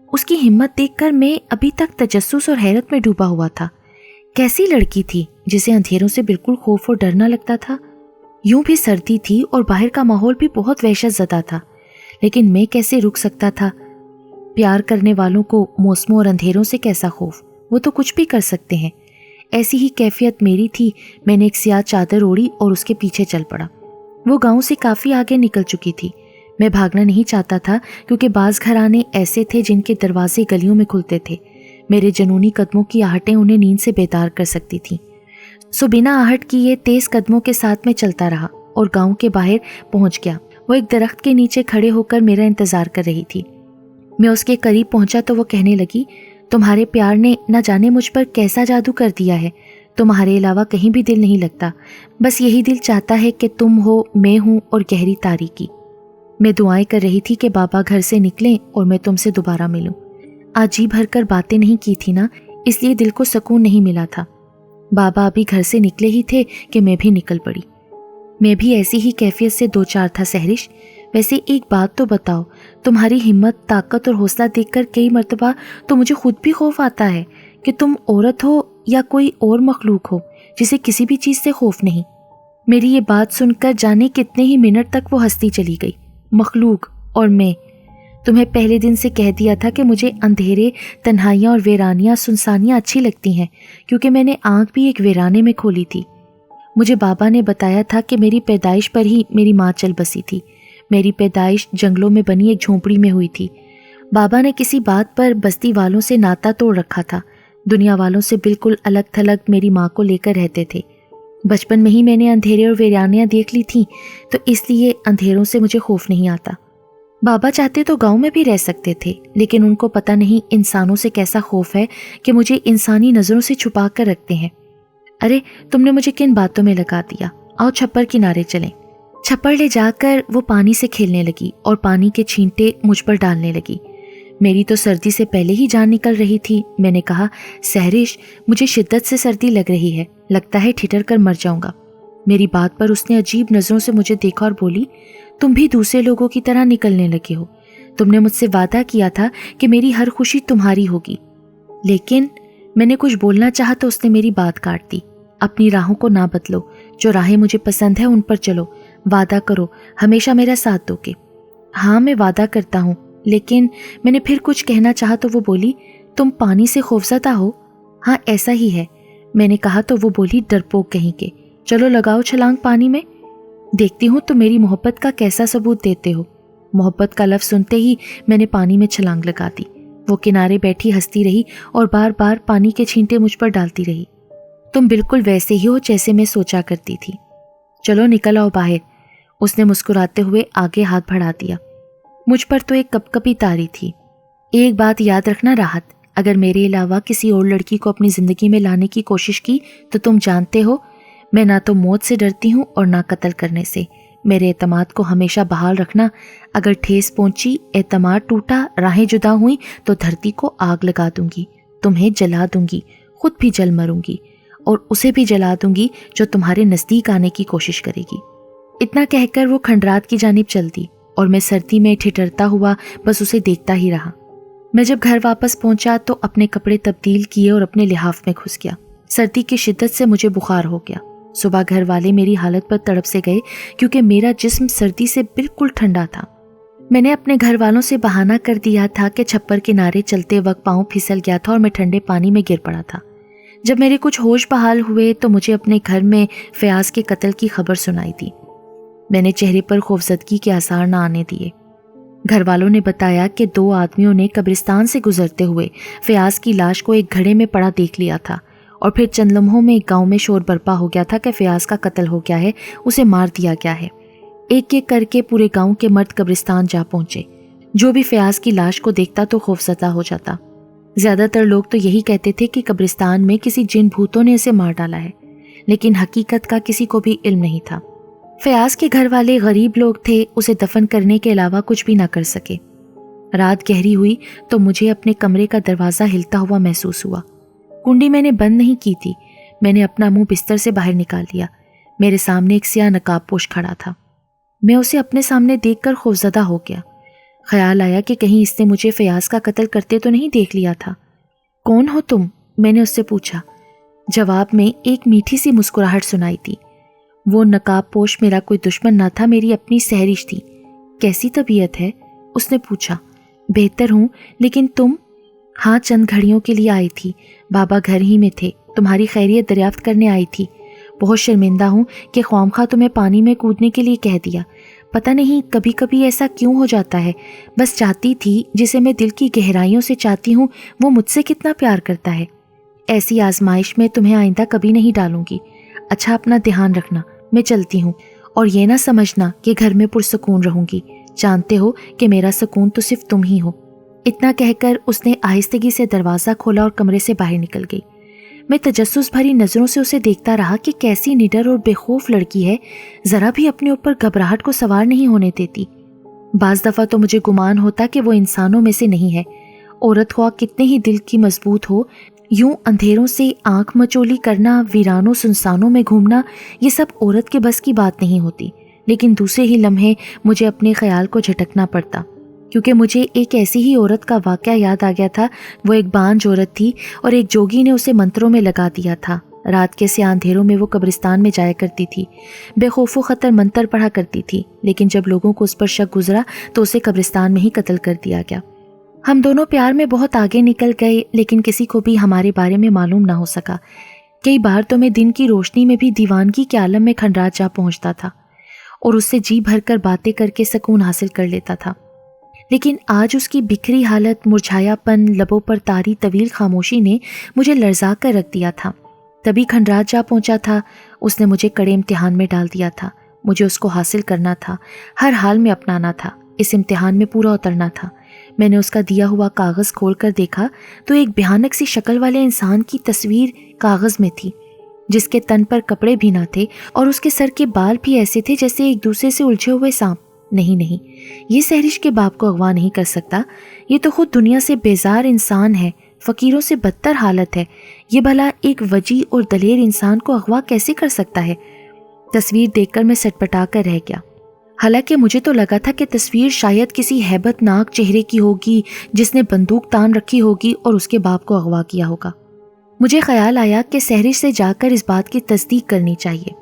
उसकी हिम्मत देखकर मैं अभी तक तजस्सुस और हैरत में डूबा हुआ था। कैसी लड़की थी जिसे अंधेरों से बिल्कुल खौफ और डर न लगता था। यूं भी सर्दी थी और बाहर का माहौल भी बहुत वहशत ज़दा था, लेकिन मैं कैसे रुक सकता था। प्यार करने वालों को मौसमों और अंधेरों से कैसा खौफ, वो तो कुछ भी कर सकते हैं। ऐसी ही कैफियत मेरी थी। मैंने एक सियाह चादर ओढ़ी और उसके पीछे चल पड़ा। वो गांव से काफ़ी आगे निकल चुकी थी। मैं भागना नहीं चाहता था, क्योंकि बाज़ घराने ऐसे थे जिनके दरवाजे गलियों में खुलते थे। मेरे जनूनी कदमों की आहटें उन्हें नींद से बेदार कर सकती थीं। सो बिना आहट किए तेज़ कदमों के साथ में चलता रहा और गांव के बाहर पहुंच गया। वो एक दरख्त के नीचे खड़े होकर मेरा इंतज़ार कर रही थी। मैं उसके करीब पहुंचा तो वो कहने लगी, तुम्हारे प्यार ने न जाने मुझ पर कैसा जादू कर दिया है। तुम्हारे अलावा कहीं भी दिल नहीं लगता, बस यही दिल चाहता है कि तुम हो, मैं हूँ और गहरी तारीकी। मैं दुआएं कर रही थी कि बाबा घर से निकलें और मैं तुमसे दोबारा मिलूं। आज जी भर कर बातें नहीं की थी ना, इसलिए दिल को सुकून नहीं मिला था। बाबा अभी घर से निकले ही थे कि मैं भी निकल पड़ी। मैं भी ऐसी ही कैफियत से 2-4 था सहरिश। ویسے ایک بات تو بتاؤ، تمہاری ہمت، طاقت اور حوصلہ دیکھ کر کئی مرتبہ تو مجھے خود بھی خوف آتا ہے کہ تم عورت ہو یا کوئی اور مخلوق ہو جسے کسی بھی چیز سے خوف نہیں۔ میری یہ بات سن کر جانے کتنے ہی منٹ تک وہ ہنستی چلی گئی۔ مخلوق اور میں؟ تمہیں پہلے دن سے کہہ دیا تھا کہ مجھے اندھیرے، تنہائیاں اور ویرانیاں، سنسانیاں اچھی لگتی ہیں، کیونکہ میں نے آنکھ بھی ایک ویرانے میں کھولی تھی۔ مجھے بابا نے بتایا تھا کہ میری پیدائش پر ہی میری ماں چل بسی تھی۔ میری پیدائش جنگلوں میں بنی ایک جھونپڑی میں ہوئی تھی۔ بابا نے کسی بات پر بستی والوں سے ناتا توڑ رکھا تھا، دنیا والوں سے بالکل الگ تھلگ میری ماں کو لے کر رہتے تھے۔ بچپن میں ہی میں نے اندھیرے اور ویرانیاں دیکھ لی تھیں، تو اس لیے اندھیروں سے مجھے خوف نہیں آتا۔ بابا چاہتے تو گاؤں میں بھی رہ سکتے تھے، لیکن ان کو پتہ نہیں انسانوں سے کیسا خوف ہے کہ مجھے انسانی نظروں سے چھپا کر رکھتے ہیں۔ ارے تم نے مجھے کن باتوں میں لگا دیا، آؤ چھپر کنارے چلیں۔ چھپر لے جا کر وہ پانی سے کھیلنے لگی اور پانی کے چھینٹے مجھ پر ڈالنے لگی۔ میری تو سردی سے پہلے ہی جان نکل رہی تھی۔ میں نے کہا، سہرش، مجھے شدت سے سردی لگ رہی ہے، لگتا ہے ٹھٹر کر مر جاؤں گا۔ میری بات پر اس نے عجیب نظروں سے مجھے دیکھا اور بولی، تم بھی دوسرے لوگوں کی طرح نکلنے لگے ہو۔ تم نے مجھ سے وعدہ کیا تھا کہ میری ہر خوشی تمہاری ہوگی۔ لیکن میں نے کچھ بولنا چاہا تو اس نے میری بات کاٹ دی۔ اپنی راہوں کو نہ بدلو، جو راہیں مجھے پسند ہے ان پر چلو، وعدہ کرو ہمیشہ میرا ساتھ دو گے۔ ہاں میں وعدہ کرتا ہوں، لیکن میں نے پھر کچھ کہنا چاہا تو وہ بولی، تم پانی سے خوفزدہ ہو؟ ہاں ایسا ہی ہے، میں نے کہا تو وہ بولی، ڈرپوک کہیں کے، چلو لگاؤ چھلانگ پانی میں، دیکھتی ہوں تو میری محبت کا کیسا ثبوت دیتے ہو۔ محبت کا لفظ سنتے ہی میں نے پانی میں چھلانگ لگا دی۔ وہ کنارے بیٹھی ہنستی رہی اور بار بار پانی کے چھینٹے مجھ پر ڈالتی رہی۔ تم بالکل ویسے ہی ہو جیسے میں سوچا کرتی تھی، چلو نکل آؤ باہر۔ اس نے مسکراتے ہوئے آگے ہاتھ بڑھا دیا۔ مجھ پر تو ایک کپ کپی تاری تھی۔ ایک بات یاد رکھنا راحت، اگر میرے علاوہ کسی اور لڑکی کو اپنی زندگی میں لانے کی کوشش کی تو تم جانتے ہو میں نہ تو موت سے ڈرتی ہوں اور نہ قتل کرنے سے۔ میرے اعتماد کو ہمیشہ بحال رکھنا، اگر ٹھیس پہنچی، اعتماد ٹوٹا، راہیں جدا ہوئیں تو دھرتی کو آگ لگا دوں گی، تمہیں جلا دوں گی، خود بھی جل مروں گی، اور اسے بھی جلا دوں گی جو تمہارے نزدیک آنے کی کوشش کرے گی۔ اتنا کہہ کر وہ کھنڈرات کی جانب چل دی اور میں سردی میں ٹھٹرتا ہوا بس اسے دیکھتا ہی رہا۔ میں جب گھر واپس پہنچا تو اپنے کپڑے تبدیل کیے اور اپنے لحاف میں گھس گیا۔ سردی کی شدت سے مجھے بخار ہو گیا۔ صبح گھر والے میری حالت پر تڑپ سے گئے کیونکہ میرا جسم سردی سے بالکل ٹھنڈا تھا۔ میں نے اپنے گھر والوں سے بہانہ کر دیا تھا کہ چھپر کنارے چلتے وقت پاؤں پھسل گیا تھا اور میں ٹھنڈے پانی میں گر پڑا تھا۔ جب میرے کچھ ہوش بحال ہوئے تو مجھے اپنے گھر میں فیاض کے قتل کی خبر سنائی دی۔ میں نے چہرے پر خوفزدگی کے آثار نہ آنے دیے۔ گھر والوں نے بتایا کہ 2 آدمیوں نے قبرستان سے گزرتے ہوئے فیاض کی لاش کو ایک گھڑے میں پڑا دیکھ لیا تھا، اور پھر چند لمحوں میں گاؤں میں شور برپا ہو گیا تھا کہ فیاض کا قتل ہو گیا ہے، اسے مار دیا گیا ہے۔ ایک ایک کر کے پورے گاؤں کے مرد قبرستان جا پہنچے۔ جو بھی فیاض کی لاش کو دیکھتا تو خوفزدہ ہو جاتا۔ زیادہ تر لوگ تو یہی کہتے تھے کہ قبرستان میں کسی جن بھوتوں نے اسے مار ڈالا ہے، لیکن حقیقت کا کسی کو بھی علم نہیں تھا۔ فیاض کے گھر والے غریب لوگ تھے، اسے دفن کرنے کے علاوہ کچھ بھی نہ کر سکے۔ رات گہری ہوئی تو مجھے اپنے کمرے کا دروازہ ہلتا ہوا محسوس ہوا۔ کنڈی میں نے بند نہیں کی تھی۔ میں نے اپنا منہ بستر سے باہر نکال لیا۔ میرے سامنے ایک سیاہ نقاب پوش کھڑا تھا۔ میں اسے اپنے سامنے دیکھ کر خوفزدہ ہو گیا۔ خیال آیا کہ کہیں اس نے مجھے فیاض کا قتل کرتے تو نہیں دیکھ لیا تھا۔ کون ہو تم؟ میں نے اس سے پوچھا۔ جواب میں ایک میٹھی سی مسکراہٹ سنائی تھی۔ وہ نقاب پوش میرا کوئی دشمن نہ تھا، میری اپنی سہرش تھی۔ کیسی طبیعت ہے؟ اس نے پوچھا۔ بہتر ہوں، لیکن تم؟ ہاں چند گھڑیوں کے لیے آئی تھی، بابا گھر ہی میں تھے، تمہاری خیریت دریافت کرنے آئی تھی۔ بہت شرمندہ ہوں کہ خواہ تمہیں پانی میں کودنے کے لیے کہہ دیا۔ پتہ نہیں کبھی کبھی ایسا کیوں ہو جاتا ہے، بس چاہتی تھی جسے میں دل کی گہرائیوں سے چاہتی ہوں وہ مجھ سے کتنا پیار کرتا ہے۔ ایسی آزمائش میں تمہیں آئندہ کبھی نہیں ڈالوں گی۔ اچھا اپنا دھیان رکھنا، میں چلتی ہوں، اور یہ نہ سمجھنا کہ گھر میں پرسکون رہوں گی، جانتے ہو کہ میرا سکون تو صرف تم ہی ہو۔ اتنا کہہ کر اس نے آہستگی سے دروازہ کھولا اور کمرے سے باہر نکل گئی۔ میں تجسس بھری نظروں سے اسے دیکھتا رہا کہ کیسی نڈر اور بے خوف لڑکی ہے، ذرا بھی اپنے اوپر گھبراہٹ کو سوار نہیں ہونے دیتی۔ بعض دفعہ تو مجھے گمان ہوتا کہ وہ انسانوں میں سے نہیں ہے۔ عورت خواہ کتنے ہی دل کی مضبوط ہو، یوں اندھیروں سے آنکھ مچولی کرنا، ویرانوں سنسانوں میں گھومنا، یہ سب عورت کے بس کی بات نہیں ہوتی، لیکن دوسرے ہی لمحے مجھے اپنے خیال کو جھٹکنا پڑتا، کیونکہ مجھے ایک ایسی ہی عورت کا واقعہ یاد آ گیا تھا۔ وہ ایک بانجھ عورت تھی اور ایک جوگی نے اسے منتروں میں لگا دیا تھا۔ رات کے سیاہ اندھیروں میں وہ قبرستان میں جایا کرتی تھی، بے خوف و خطر منتر پڑھا کرتی تھی، لیکن جب لوگوں کو اس پر شک گزرا تو اسے قبرستان میں ہی قتل کر دیا گیا۔ ہم دونوں پیار میں بہت آگے نکل گئے، لیکن کسی کو بھی ہمارے بارے میں معلوم نہ ہو سکا۔ کئی بار تو میں دن کی روشنی میں بھی دیوانگی کے عالم میں کھنڈرات جا پہنچتا تھا اور اس سے جی بھر کر باتیں کر کے سکون حاصل کر لیتا تھا، لیکن آج اس کی بکھری حالت، مرجھایا پن، لبوں پر طاری طویل خاموشی نے مجھے لرزا کر رکھ دیا تھا۔ تبھی کھنڈرات جا پہنچا تھا، اس نے مجھے کڑے امتحان میں ڈال دیا تھا۔ مجھے اس کو حاصل کرنا تھا، ہر حال میں اپنانا تھا، اس امتحان میں پورا اترنا تھا۔ میں نے اس کا دیا ہوا کاغذ کھول کر دیکھا تو ایک بھیانک سی شکل والے انسان کی تصویر کاغذ میں تھی، جس کے تن پر کپڑے بھی نہ تھے اور اس کے سر کے بال بھی ایسے تھے جیسے ایک دوسرے سے الجھے ہوئے سانپ۔ نہیں، یہ سحرش کے باپ کو اغوا نہیں کر سکتا، یہ تو خود دنیا سے بیزار انسان ہے، فقیروں سے بدتر حالت ہے۔ یہ بھلا ایک وجیح اور دلیر انسان کو اغوا کیسے کر سکتا ہے؟ تصویر دیکھ کر میں سٹپٹا کر رہ گیا، حالانکہ مجھے تو لگا تھا کہ تصویر شاید کسی ہیبت ناک چہرے کی ہوگی جس نے بندوق تان رکھی ہوگی اور اس کے باپ کو اغوا کیا ہوگا۔ مجھے خیال آیا کہ سحرش سے جا کر اس بات کی تصدیق کرنی چاہیے۔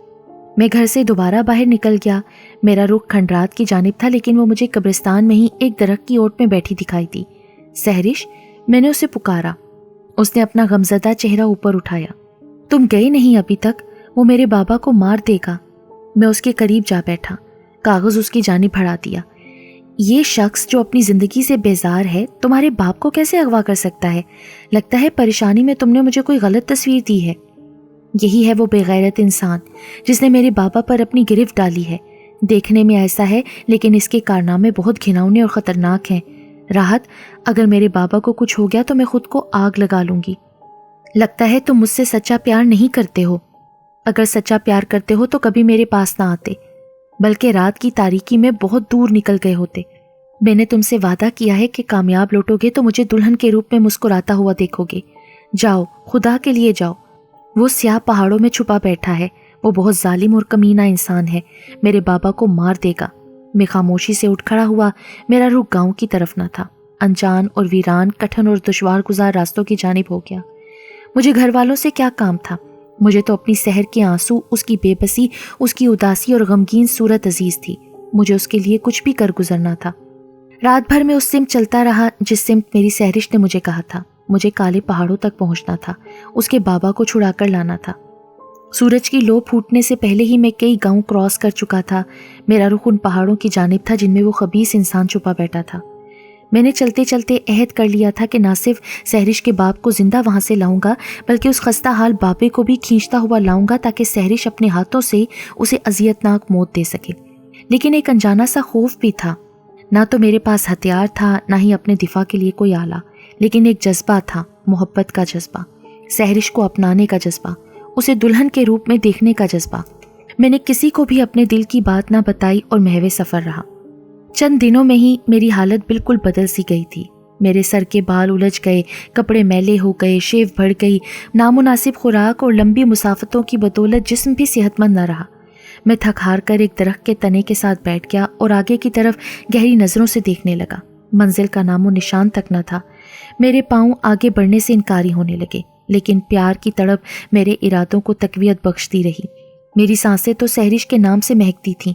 میں گھر سے دوبارہ باہر نکل گیا۔ میرا رخ کھنڈرات کی جانب تھا، لیکن وہ مجھے قبرستان میں ہی ایک درخت کی اوٹ میں بیٹھی دکھائی دی۔ سحرش، میں نے اسے پکارا۔ اس نے اپنا غمزدہ چہرہ اوپر اٹھایا۔ تم گئے نہیں ابھی تک؟ وہ میرے بابا کو مار دے گا۔ میں اس کے قریب جا بیٹھا، کاغذ اس کی جانب بڑھا دیا۔ یہ شخص جو اپنی زندگی سے بیزار ہے تمہارے باپ کو کیسے اغوا کر سکتا ہے؟ لگتا ہے پریشانی میں تم نے مجھے کوئی غلط تصویر دی ہے۔ یہی ہے وہ بے غیرت انسان جس نے میرے بابا پر اپنی گرفت ڈالی ہے۔ دیکھنے میں ایسا ہے، لیکن اس کے کارنامے بہت گھناؤنے اور خطرناک ہیں۔ راحت، اگر میرے بابا کو کچھ ہو گیا تو میں خود کو آگ لگا لوں گی۔ لگتا ہے تم مجھ سے سچا پیار نہیں کرتے ہو۔ اگر سچا پیار کرتے ہو تو کبھی میرے پاس نہ آتے، بلکہ رات کی تاریکی میں بہت دور نکل گئے ہوتے۔ میں نے تم سے وعدہ کیا ہے کہ کامیاب لوٹو گے تو مجھے دلہن کے روپ میں مسکراتا ہوا دیکھو گے۔ جاؤ، خدا کے لیے جاؤ۔ وہ سیاہ پہاڑوں میں چھپا بیٹھا ہے، وہ بہت ظالم اور کمینہ انسان ہے، میرے بابا کو مار دے گا۔ میں خاموشی سے اٹھ کھڑا ہوا۔ میرا رخ گاؤں کی طرف نہ تھا، انجان اور ویران، کٹھن اور دشوار گزار راستوں کی جانب ہو گیا۔ مجھے گھر والوں سے کیا کام تھا؟ مجھے تو اپنی سحر کے آنسو، اس کی بے بسی، اس کی اداسی اور غمگین صورت عزیز تھی۔ مجھے اس کے لیے کچھ بھی کر گزرنا تھا۔ رات بھر میں اس سمت چلتا رہا جس سمت میری سحرش نے مجھے کہا تھا۔ مجھے کالے پہاڑوں تک پہنچنا تھا، اس کے بابا کو چھڑا کر لانا تھا۔ سورج کی لو پھوٹنے سے پہلے ہی میں کئی گاؤں کراس کر چکا تھا۔ میرا رخ ان پہاڑوں کی جانب تھا جن میں وہ خبیث انسان چھپا بیٹھا تھا۔ میں نے چلتے چلتے عہد کر لیا تھا کہ نہ صرف سحرش کے باپ کو زندہ وہاں سے لاؤں گا، بلکہ اس خستہ حال بابے کو بھی کھینچتا ہوا لاؤں گا تاکہ سحرش اپنے ہاتھوں سے اسے اذیتناک موت دے سکے۔ لیکن ایک انجانا سا خوف بھی تھا۔ نہ تو میرے پاس ہتھیار تھا، نہ ہی اپنے دفاع کے لیے کوئی آلہ، لیکن ایک جذبہ تھا، محبت کا جذبہ، سحرش کو اپنانے کا جذبہ، اسے دلہن کے روپ میں دیکھنے کا جذبہ۔ میں نے کسی کو بھی اپنے دل کی بات نہ بتائی اور محو سفر رہا۔ چند دنوں میں ہی میری حالت بالکل بدل سی گئی تھی۔ میرے سر کے بال الجھ گئے، کپڑے میلے ہو گئے، شیو بڑھ گئی، نامناسب خوراک اور لمبی مسافتوں کی بدولت جسم بھی صحت مند نہ رہا۔ میں تھک ہار کر ایک درخت کے تنے کے ساتھ بیٹھ گیا اور آگے کی طرف گہری نظروں سے دیکھنے لگا۔ منزل کا نام و نشان تک نہ تھا۔ میرے پاؤں آگے بڑھنے سے انکاری ہونے لگے، لیکن پیار کی تڑپ میرے ارادوں کو تقویت بخشتی رہی۔ میری سانسیں تو سحرش کے نام سے مہکتی تھیں،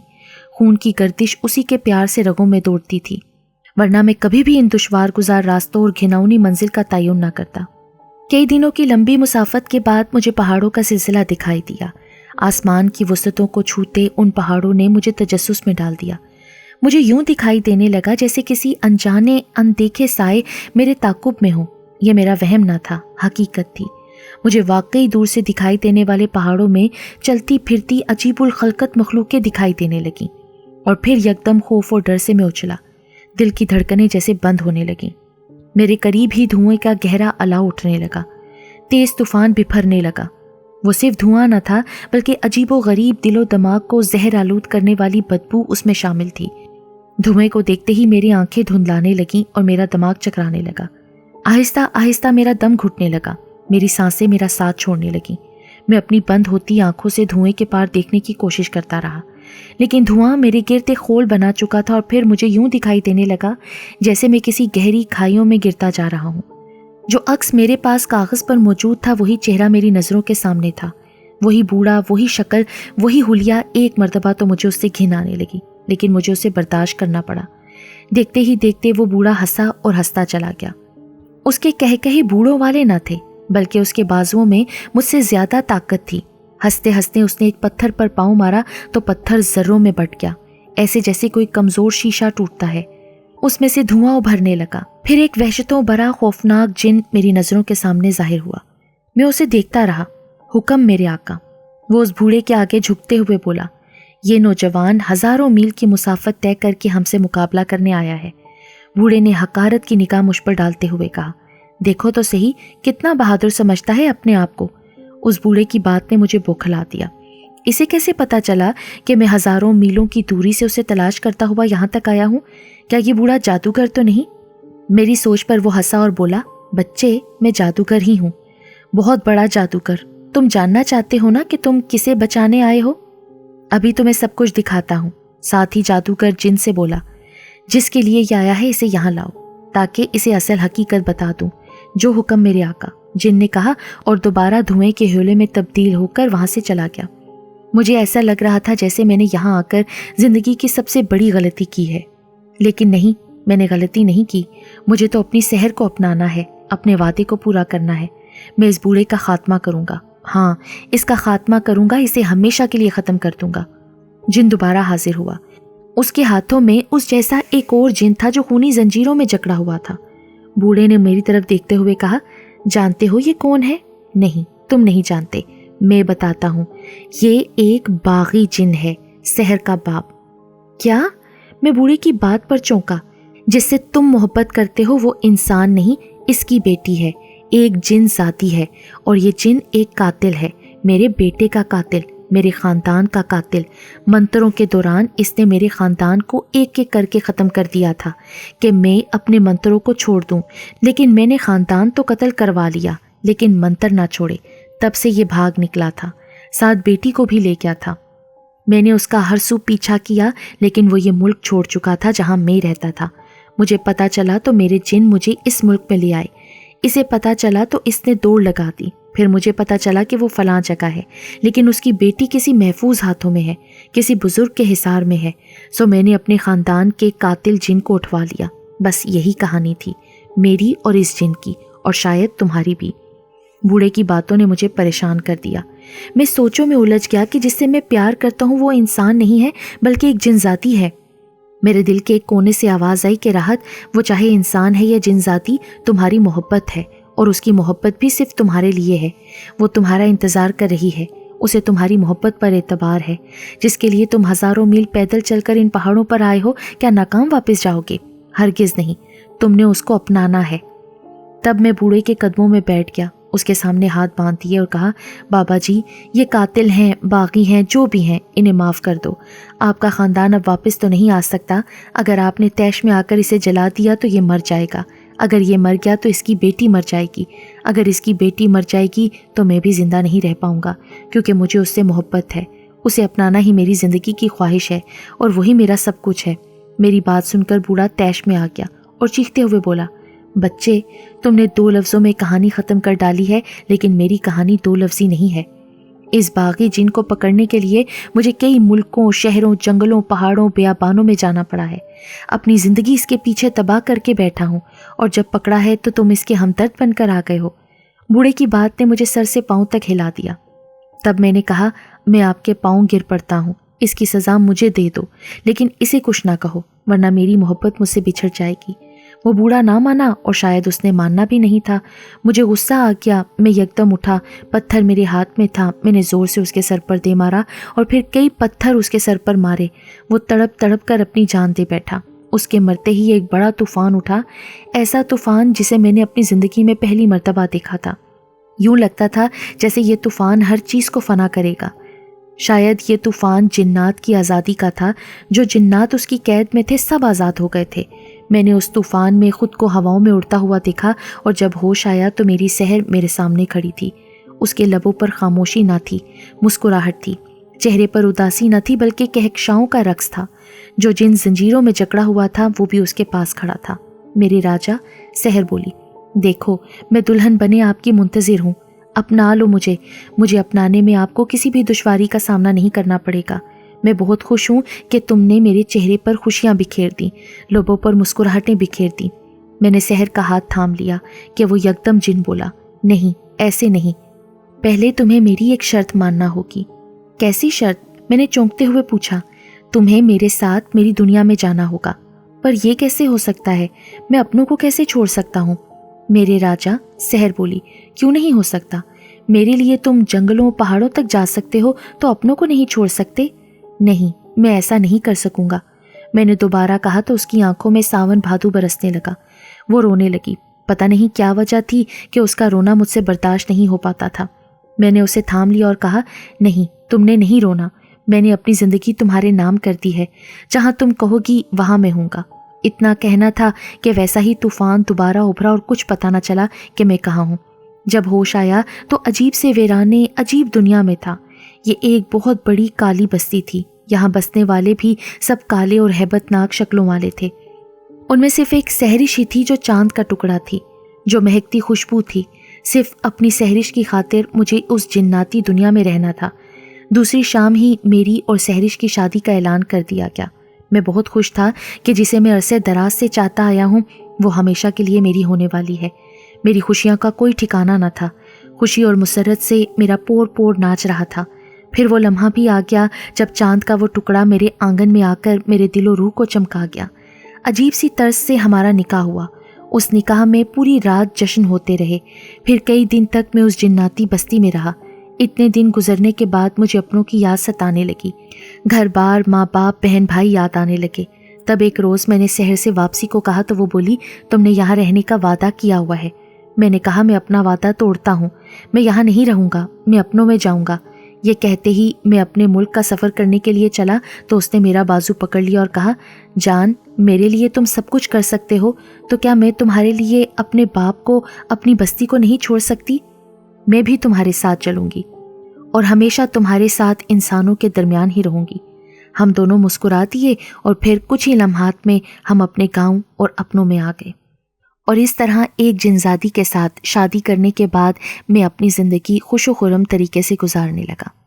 خون کی گردش اسی کے پیار سے رگوں میں دوڑتی تھی، ورنہ میں کبھی بھی ان دشوار گزار راستوں اور گھناؤنی منزل کا تعین نہ کرتا۔ کئی دنوں کی لمبی مسافت کے بعد مجھے پہاڑوں کا سلسلہ دکھائی دیا۔ آسمان کی وسعتوں کو چھوتے ان پہاڑوں نے مجھے تجسس میں ڈال دیا۔ مجھے یوں دکھائی دینے لگا جیسے کسی انجانے اندیکھے سائے میرے تعاقب میں ہوں۔ یہ میرا وہم نہ تھا، حقیقت تھی۔ مجھے واقعی دور سے دکھائی دینے والے پہاڑوں میں چلتی پھرتی عجیب الخلقت مخلوقیں دکھائی دینے لگیں، اور پھر یکدم خوف اور ڈر سے میں اچھلا۔ دل کی دھڑکنیں جیسے بند ہونے لگیں۔ میرے قریب ہی دھوئیں کا گہرا الاؤ اٹھنے لگا، تیز طوفان بپھرنے لگا۔ وہ صرف دھواں نہ تھا بلکہ عجیب و غریب دل و دماغ کو زہر آلود کرنے والی بدبو اس میں شامل تھی۔ دھوئیں کو دیکھتے ہی میری آنکھیں دھندلانے لگیں اور میرا دماغ چکرانے لگا۔ آہستہ آہستہ میرا دم گھٹنے لگا، میری سانسیں میرا ساتھ چھوڑنے لگیں۔ میں اپنی بند ہوتی آنکھوں سے دھوئیں کے پار دیکھنے کی کوشش کرتا رہا، लेकिन धुआं मेरे गिर्द एक खोल बना चुका था और फिर मुझे यूं दिखाई देने लगा जैसे मैं किसी गहरी खाइयों में गिरता जा रहा हूँ। जो अक्स मेरे पास कागज पर मौजूद था वही चेहरा मेरी नज़रों के सामने था, वही बूढ़ा, वही शक्ल, वही हुलिया। एक मर्तबा तो मुझे उससे घिन आने लगी, लेकिन मुझे उसे बर्दाश्त करना पड़ा। देखते ही देखते वो बूढ़ा हंसा और हंसता चला गया। उसके कहे बूढ़ों वाले न थे, बल्कि उसके बाजुओं में मुझसे ज्यादा ताकत थी। हंसते हंसते उसने एक पत्थर पर पाँव मारा तो पत्थर जर्रों में बट गया, ऐसे जैसे कोई कमजोर शीशा टूटता है। उसमें से धुआं उभरने लगा। फिर एक वहशतों भरा खौफनाक जिन मेरी नजरों के सामने जाहिर हुआ। मैं उसे देखता रहा। हुक्म मेरे आका। वो उस बूढ़े के आगे झुकते हुए बोला, ये नौजवान हजारों मील की मुसाफत तय करके हमसे मुकाबला करने आया है। बूढ़े ने हकारत की निगाह मुझ पर डालते हुए कहा, देखो तो सही कितना बहादुर समझता है अपने आप को। उस बूढ़े की बात ने मुझे बौखला दिया। इसे कैसे पता चला कि मैं हजारों मीलों की दूरी से उसे तलाश करता हुआ यहाँ तक आया हूँ? क्या ये बूढ़ा जादूगर तो नहीं? मेरी सोच पर वो हंसा और बोला, बच्चे, मैं जादूगर ही हूँ, बहुत बड़ा जादूगर। तुम जानना चाहते हो ना कि तुम किसे बचाने आए हो? अभी तुम्हें सब कुछ दिखाता हूँ। साथ ही जादूगर जिन से बोला, जिसके लिए ये आया है इसे यहाँ लाओ, ताकि इसे असल हकीकत बता दूं। जो हुक्म मेरे आका। जिन ने कहा और दोबारा धुएं के ह्योले में तब्दील होकर वहां से चला गया। मुझे ऐसा लग रहा था जैसे मैंने यहाँ आकर जिंदगी की सबसे बड़ी गलती की है, लेकिन नहीं, मैंने गलती नहीं की। मुझे तो अपनी सहर को अपनाना है, अपने वादे को पूरा करना है। मैं इस बूढ़े का खात्मा करूंगा। हाँ, इसका खात्मा करूंगा, इसे हमेशा के लिए खत्म कर दूंगा। जिन दोबारा हाजिर हुआ। उसके हाथों में उस जैसा एक और जिन था जो खूनी जंजीरों में जकड़ा हुआ था। बूढ़े ने मेरी तरफ देखते हुए कहा, जानते हो ये कौन है? नहीं, तुम नहीं जानते, मैं बताता हूँ। ये एक बागी जिन है, सहर का बाप। क्या? मैं बूढ़े की बात पर चौंका। जिससे तुम मोहब्बत करते हो वो इंसान नहीं, इसकी बेटी है, एक जिन जाती है। और ये जिन एक कातिल है, मेरे बेटे का कातिल, मेरे खानदान का कातिल। मंत्रों के दौरान इसने मेरे खानदान को एक एक करके ख़त्म कर दिया था कि मैं अपने मंत्रों को छोड़ दूं, लेकिन मैंने खानदान तो कत्ल करवा लिया, लेकिन मंत्र ना छोड़े। तब से ये भाग निकला था, साथ बेटी को भी ले गया था। मैंने उसका हर सू पीछा किया, लेकिन वो ये मुल्क छोड़ चुका था जहाँ मैं रहता था। मुझे पता चला तो मेरे जिन मुझे इस मुल्क में ले आए। इसे पता चला तो इसने दौड़ लगा दी। फिर मुझे पता चला कि वो फलां जगह है, लेकिन उसकी बेटी किसी महफूज हाथों में है, किसी बुजुर्ग के हिसार में है। सो मैंने अपने खानदान के कातिल जिन को उठवा लिया। बस यही कहानी थी मेरी और इस जिन की, और शायद तुम्हारी भी। बूढ़े की बातों ने मुझे परेशान कर दिया। मैं सोचों में उलझ गया कि जिससे मैं प्यार करता हूँ वो इंसान नहीं है, बल्कि एक जिनजाती है। मेरे दिल के एक कोने से आवाज़ आई कि राहत, वो चाहे इंसान है या जिनजाती, तुम्हारी मोहब्बत है, और उसकी मोहब्बत भी सिर्फ तुम्हारे लिए है। वो तुम्हारा इंतज़ार कर रही है। उसे तुम्हारी मोहब्बत पर एतबार है, जिसके लिए तुम हज़ारों मील पैदल चलकर इन पहाड़ों पर आए हो। क्या नाकाम वापस जाओगे? हरगिज़ नहीं, तुमने उसको अपनाना है। तब मैं बूढ़े के कदमों में बैठ गया, उसके सामने हाथ बांध दिए और कहा, बाबा जी, ये कातिल हैं, बागी हैं, जो भी हैं, इन्हें माफ़ कर दो। आपका ख़ानदान अब वापस तो नहीं आ सकता। अगर आपने तैश में आकर इसे जला दिया तो ये मर जाएगा। अगर ये मर गया तो इसकी बेटी मर जाएगी। अगर इसकी बेटी मर जाएगी तो मैं भी ज़िंदा नहीं रह पाऊँगा, क्योंकि मुझे उससे मोहब्बत है। उसे अपनाना ही मेरी ज़िंदगी की ख्वाहिश है, और वही मेरा सब कुछ है। मेरी बात सुनकर बूढ़ा तैश में आ गया और चीखते हुए बोला, बच्चे, तुमने 2 लफ्ज़ों में कहानी ख़त्म कर डाली है, लेकिन मेरी कहानी 2 लफ्ज़ी नहीं है। इस बागी जिन को पकड़ने के लिए मुझे कई मुल्कों, शहरों, जंगलों, पहाड़ों, बेयाबानों में जाना पड़ा है। अपनी ज़िंदगी इसके पीछे तबाह करके बैठा हूँ, और जब पकड़ा है तो तुम इसके हमदर्द बनकर आ गए हो। बूढ़े की बात ने मुझे सर से पाँव तक हिला दिया। तब मैंने कहा, मैं आपके पाँव गिर पड़ता हूँ, इसकी सज़ा मुझे दे दो, लेकिन इसे कुछ ना कहो, वरना मेरी मोहब्बत मुझसे बिछड़ जाएगी। वो बूढ़ा ना माना, और शायद उसने मानना भी नहीं था। मुझे गुस्सा आ गया। मैं यकदम उठा, पत्थर मेरे हाथ में था। मैंने ज़ोर से उसके सर पर दे मारा, और फिर कई पत्थर उसके सर पर मारे। वो तड़प तड़प कर अपनी जान दे बैठा। उसके मरते ही एक बड़ा तूफ़ान उठा, ऐसा तूफ़ान जिसे मैंने अपनी ज़िंदगी में पहली मर्तबा देखा था। यूँ लगता था जैसे ये तूफ़ान हर चीज़ को फना करेगा। शायद ये तूफ़ान जिन्नात की आज़ादी का था। जो जिन्नात उसकी कैद में थे सब आज़ाद हो गए थे। मैंने उस तूफ़ान में खुद को हवाओं में उड़ता हुआ देखा, और जब होश आया तो मेरी सहर मेरे सामने खड़ी थी। उसके लबों पर खामोशी ना थी, मुस्कुराहट थी। چہرے پر اداسی نہ تھی بلکہ کہکشاؤں کا رقص تھا۔ جو جن زنجیروں میں جکڑا ہوا تھا وہ بھی اس کے پاس کھڑا تھا۔ میرے راجا، سحر بولی، دیکھو میں دلہن بنے آپ کی منتظر ہوں، اپنا لو مجھے اپنانے میں آپ کو کسی بھی دشواری کا سامنا نہیں کرنا پڑے گا۔ میں بہت خوش ہوں کہ تم نے میرے چہرے پر خوشیاں بکھیر دیں، لبوں پر مسکراہٹیں بکھیر دیں۔ میں نے سحر کا ہاتھ تھام لیا کہ وہ یکدم جن بولا، نہیں ایسے نہیں، پہلے تمہیں میری ایک شرط ماننا ہوگی۔ کیسی شرط؟ میں نے چونکتے ہوئے پوچھا۔ تمہیں میرے ساتھ میری دنیا میں جانا ہوگا۔ پر یہ کیسے ہو سکتا ہے؟ میں اپنوں کو کیسے چھوڑ سکتا ہوں؟ میرے راجا، سحر بولی، کیوں نہیں ہو سکتا؟ میرے لیے تم جنگلوں پہاڑوں تک جا سکتے ہو تو اپنوں کو نہیں چھوڑ سکتے؟ نہیں، میں ایسا نہیں کر سکوں گا۔ میں نے دوبارہ کہا تو اس کی آنکھوں میں ساون بھادو برسنے لگا۔ وہ رونے لگی۔ پتہ نہیں کیا وجہ تھی کہ اس کا رونا مجھ سے برداشت نہیں ہو پاتا تھا۔ میں نے اسے تھام لیا اور کہا، نہیں، تم نے نہیں رونا، میں نے اپنی زندگی تمہارے نام کر دی ہے، جہاں تم کہو گی وہاں میں ہوں گا۔ اتنا کہنا تھا کہ ویسا ہی طوفان دوبارہ ابھرا اور کچھ پتہ نہ چلا کہ میں کہاں ہوں۔ جب ہوش آیا تو عجیب سے ویرانے، عجیب دنیا میں تھا۔ یہ ایک بہت بڑی کالی بستی تھی۔ یہاں بسنے والے بھی سب کالے اور ہیبت ناک شکلوں والے تھے۔ ان میں صرف ایک سحرش ہی تھی جو چاند کا ٹکڑا تھی، جو مہکتی خوشبو تھی۔ صرف اپنی سحرش کی خاطر مجھے اس جناتی دنیا میں رہنا تھا۔ دوسری شام ہی میری اور سحرش کی شادی کا اعلان کر دیا گیا۔ میں بہت خوش تھا کہ جسے میں عرصے دراز سے چاہتا آیا ہوں وہ ہمیشہ کے لیے میری ہونے والی ہے۔ میری خوشیاں کا کوئی ٹھکانہ نہ تھا۔ خوشی اور مسرت سے میرا پور پور ناچ رہا تھا۔ پھر وہ لمحہ بھی آ گیا جب چاند کا وہ ٹکڑا میرے آنگن میں آ کر میرے دل و روح کو چمکا گیا۔ عجیب سی طرز سے ہمارا نکاح ہوا۔ اس نکاح میں پوری رات جشن ہوتے رہے۔ پھر کئی دن تک میں اس جناتی بستی میں رہا۔ اتنے دن گزرنے کے بعد مجھے اپنوں کی یاد ستانے لگی۔ گھر بار، ماں باپ، بہن بھائی یاد آنے لگے۔ تب ایک روز میں نے سحر سے واپسی کو کہا تو وہ بولی، تم نے یہاں رہنے کا وعدہ کیا ہوا ہے۔ میں نے کہا، میں اپنا وعدہ توڑتا ہوں، میں یہاں نہیں رہوں گا، میں اپنوں میں جاؤں گا۔ یہ کہتے ہی میں اپنے ملک کا سفر کرنے کے لیے چلا تو اس نے میرا بازو پکڑ لیا اور کہا، جان، میرے لیے تم سب کچھ کر سکتے ہو تو کیا میں تمہارے لیے اپنے باپ کو، اپنی بستی کو نہیں چھوڑ سکتی؟ میں بھی تمہارے ساتھ چلوں گی اور ہمیشہ تمہارے ساتھ انسانوں کے درمیان ہی رہوں گی۔ ہم دونوں مسکرا دیے اور پھر کچھ ہی لمحات میں ہم اپنے گاؤں اور اپنوں میں آ گئے۔ اور اس طرح ایک جنزادی کے ساتھ شادی کرنے کے بعد میں اپنی زندگی خوش و خرم طریقے سے گزارنے لگا۔